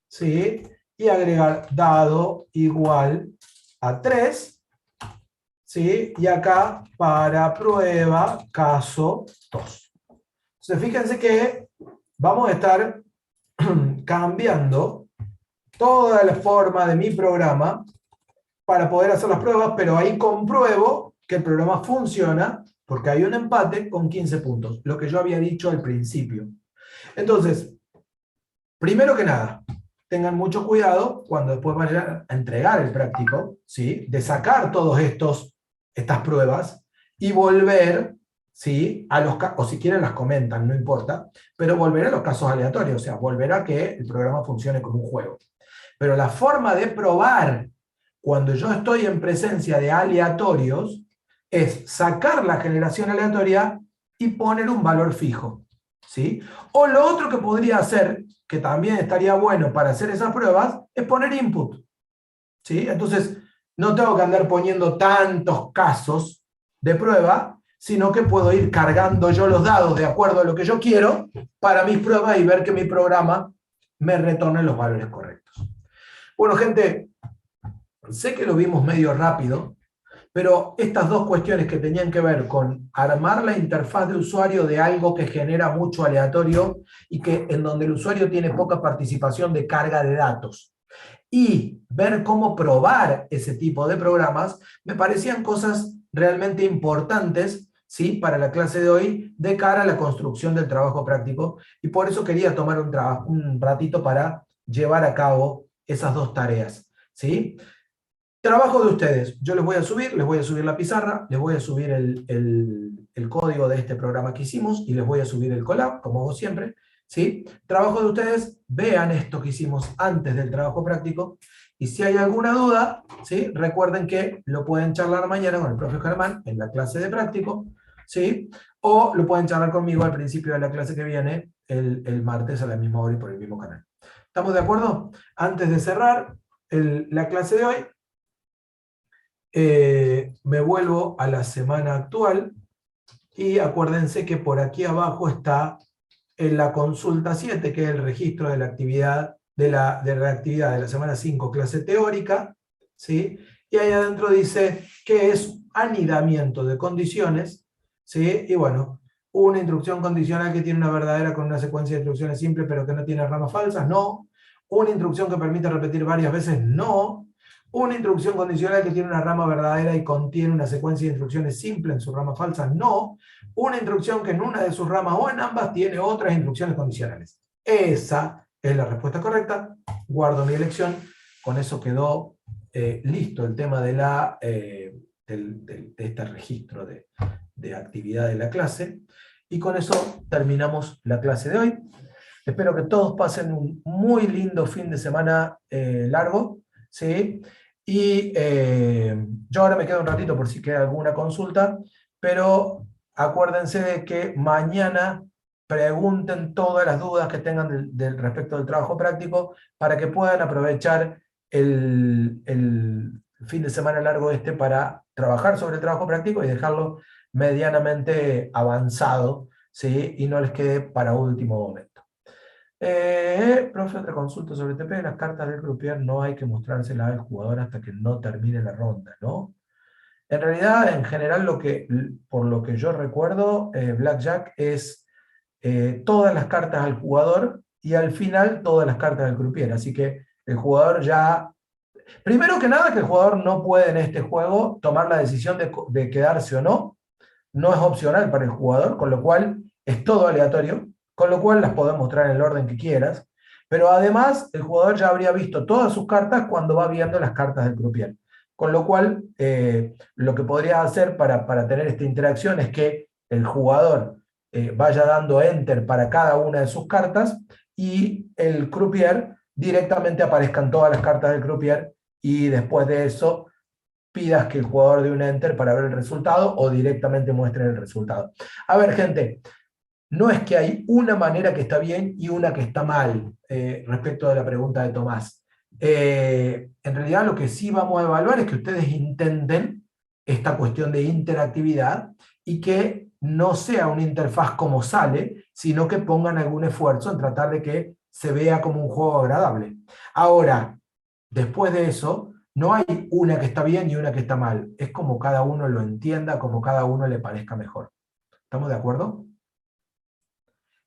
¿sí? Y agregar dado igual a 3, ¿sí? Y acá para prueba caso 2. Entonces fíjense que vamos a estar cambiando toda la forma de mi programa para poder hacer las pruebas, pero ahí compruebo que el programa funciona porque hay un empate con 15 puntos, lo que yo había dicho al principio. Entonces, primero que nada, tengan mucho cuidado cuando después vayan a entregar el práctico, ¿sí? De sacar todas estas pruebas y volver, ¿sí? A los o si quieren las comentan, no importa, pero volver a los casos aleatorios, o sea, volver a que el programa funcione como un juego. Pero la forma de probar cuando yo estoy en presencia de aleatorios es sacar la generación aleatoria y poner un valor fijo, ¿sí? O lo otro que podría hacer, que también estaría bueno para hacer esas pruebas, es poner input, ¿sí? Entonces, no tengo que andar poniendo tantos casos de prueba, sino que puedo ir cargando yo los dados de acuerdo a lo que yo quiero para mis pruebas y ver que mi programa me retorne los valores correctos. Bueno, gente, sé que lo vimos medio rápido, pero estas dos cuestiones que tenían que ver con armar la interfaz de usuario de algo que genera mucho aleatorio y que en donde el usuario tiene poca participación de carga de datos, y ver cómo probar ese tipo de programas, me parecían cosas realmente importantes, ¿sí? Para la clase de hoy, de cara a la construcción del trabajo práctico, y por eso quería tomar un ratito para llevar a cabo esas dos tareas, ¿sí? Trabajo de ustedes, yo les voy a subir la pizarra, les voy a subir el código de este programa que hicimos, y les voy a subir el Colab, como hago siempre, ¿sí? Trabajo de ustedes, vean esto que hicimos antes del trabajo práctico, y si hay alguna duda, ¿sí? Recuerden que lo pueden charlar mañana con el profe Germán en la clase de práctico, ¿sí? O lo pueden charlar conmigo al principio de la clase que viene, el martes a la misma hora y por el mismo canal. ¿Estamos de acuerdo? Antes de cerrar la clase de hoy, me vuelvo a la semana actual, y acuérdense que por aquí abajo está en la consulta 7, que es el registro de la actividad de la actividad de la semana 5, clase teórica, ¿sí? Y ahí adentro dice que es anidamiento de condiciones, ¿sí? Y bueno, una instrucción condicional que tiene una verdadera con una secuencia de instrucciones simple pero que no tiene ramas falsas, no. Una instrucción que permite repetir varias veces, no. Una instrucción condicional que tiene una rama verdadera y contiene una secuencia de instrucciones simple en su rama falsa, no. Una instrucción que en una de sus ramas o en ambas tiene otras instrucciones condicionales. Esa es la respuesta correcta. Guardo mi elección. Con eso quedó listo el tema de este registro de actividad de la clase. Y con eso terminamos la clase de hoy. Espero que todos pasen un muy lindo fin de semana largo, ¿sí? Y yo ahora me quedo un ratito por si queda alguna consulta, pero acuérdense de que mañana pregunten todas las dudas que tengan respecto del trabajo práctico para que puedan aprovechar el fin de semana largo para trabajar sobre el trabajo práctico y dejarlo medianamente avanzado, ¿sí? Y no les quede para último momento. Profe, otra consulta sobre TP, las cartas del croupier no hay que mostrárselas al jugador hasta que no termine la ronda, ¿no? En realidad, en general, por lo que yo recuerdo, Blackjack es todas las cartas al jugador y al final todas las cartas del croupier, así que el jugador ya... Primero que nada, que el jugador no puede en este juego tomar la decisión de quedarse o no, no es opcional para el jugador, con lo cual es todo aleatorio, con lo cual las podés mostrar en el orden que quieras, pero además el jugador ya habría visto todas sus cartas cuando va viendo las cartas del croupier. Con lo cual, lo que podría hacer para tener esta interacción es que el jugador vaya dando enter para cada una de sus cartas y el croupier directamente aparezcan todas las cartas del croupier y después de eso pidas que el jugador dé un enter para ver el resultado o directamente muestre el resultado. A ver, gente, no es que hay una manera que está bien y una que está mal respecto de la pregunta de Tomás. En realidad lo que sí vamos a evaluar es que ustedes intenten esta cuestión de interactividad y que no sea una interfaz como sale, sino que pongan algún esfuerzo en tratar de que se vea como un juego agradable. Ahora, después de eso, no hay una que está bien y una que está mal. Es como cada uno lo entienda, como cada uno le parezca mejor. ¿Estamos de acuerdo?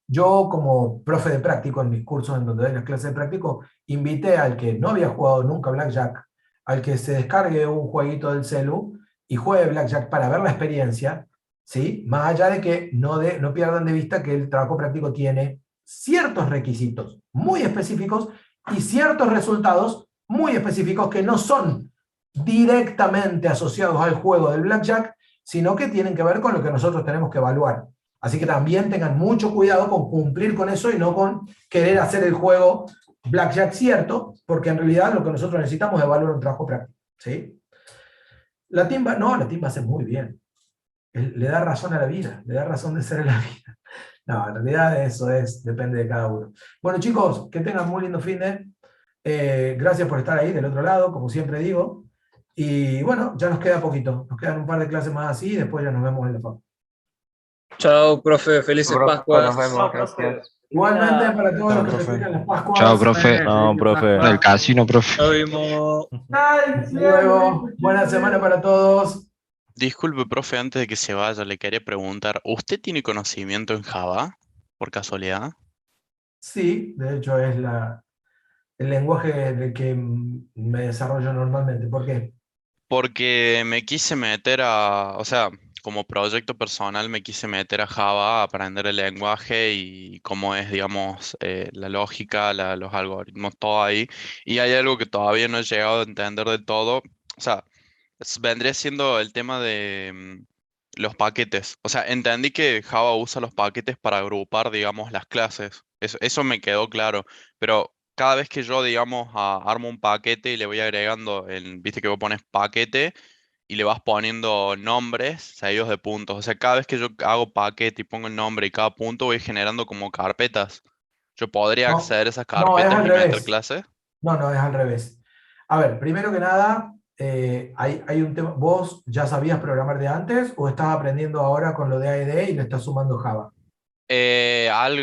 Yo, como profe de práctico en mis cursos en donde doy las clases de práctico, invité al que no había jugado nunca Blackjack, al que se descargue un jueguito del celu y juegue Blackjack para ver la experiencia, ¿sí? Más allá de que no pierdan de vista que el trabajo práctico tiene ciertos requisitos muy específicos y ciertos resultados muy específicos que no son directamente asociados al juego del Blackjack, sino que tienen que ver con lo que nosotros tenemos que evaluar. Así que también tengan mucho cuidado con cumplir con eso y no con querer hacer el juego Blackjack cierto, porque en realidad lo que nosotros necesitamos es evaluar un trabajo práctico. ¿Sí? La timba hace muy bien. Le da razón a la vida, le da razón de ser a la vida. No, en realidad eso depende de cada uno. Bueno, chicos, que tengan muy lindo fin de. Gracias por estar ahí del otro lado, como siempre digo. Y bueno, ya nos queda poquito. Nos quedan un par de clases más así y después ya nos vemos en la facu. Chao, profe, felices Pascuas. Nos vemos, gracias. Igualmente para todos Chao, los que profe. festejan las Pascuas. Chao, profe. No, profe. En el casino, profe. Nos vimos. Hasta luego. Buena semana para todos. Disculpe, profe, antes de que se vaya, le quería preguntar, ¿usted tiene conocimiento en Java, por casualidad? Sí, de hecho es el lenguaje del que me desarrollo normalmente. ¿Por qué? Porque me quise meter o sea, como proyecto personal me quise meter a Java a aprender el lenguaje y cómo es, digamos, la lógica, los algoritmos, todo ahí. Y hay algo que todavía no he llegado a entender del todo. O sea, vendría siendo el tema de los paquetes. O sea, entendí que Java usa los paquetes para agrupar, digamos, las clases. Eso me quedó claro. Pero cada vez que yo, digamos, armo un paquete y le voy agregando, viste que vos pones paquete y le vas poniendo nombres seguidos de puntos. O sea, cada vez que yo hago paquete y pongo el nombre y cada punto voy generando como carpetas. Yo podría No, acceder a esas no, es carpetas al y meter revés. clases. No, es al revés. A ver, primero que nada, hay un tema. ¿Vos ya sabías programar de antes o estás aprendiendo ahora con lo de AED y le estás sumando Java? Algo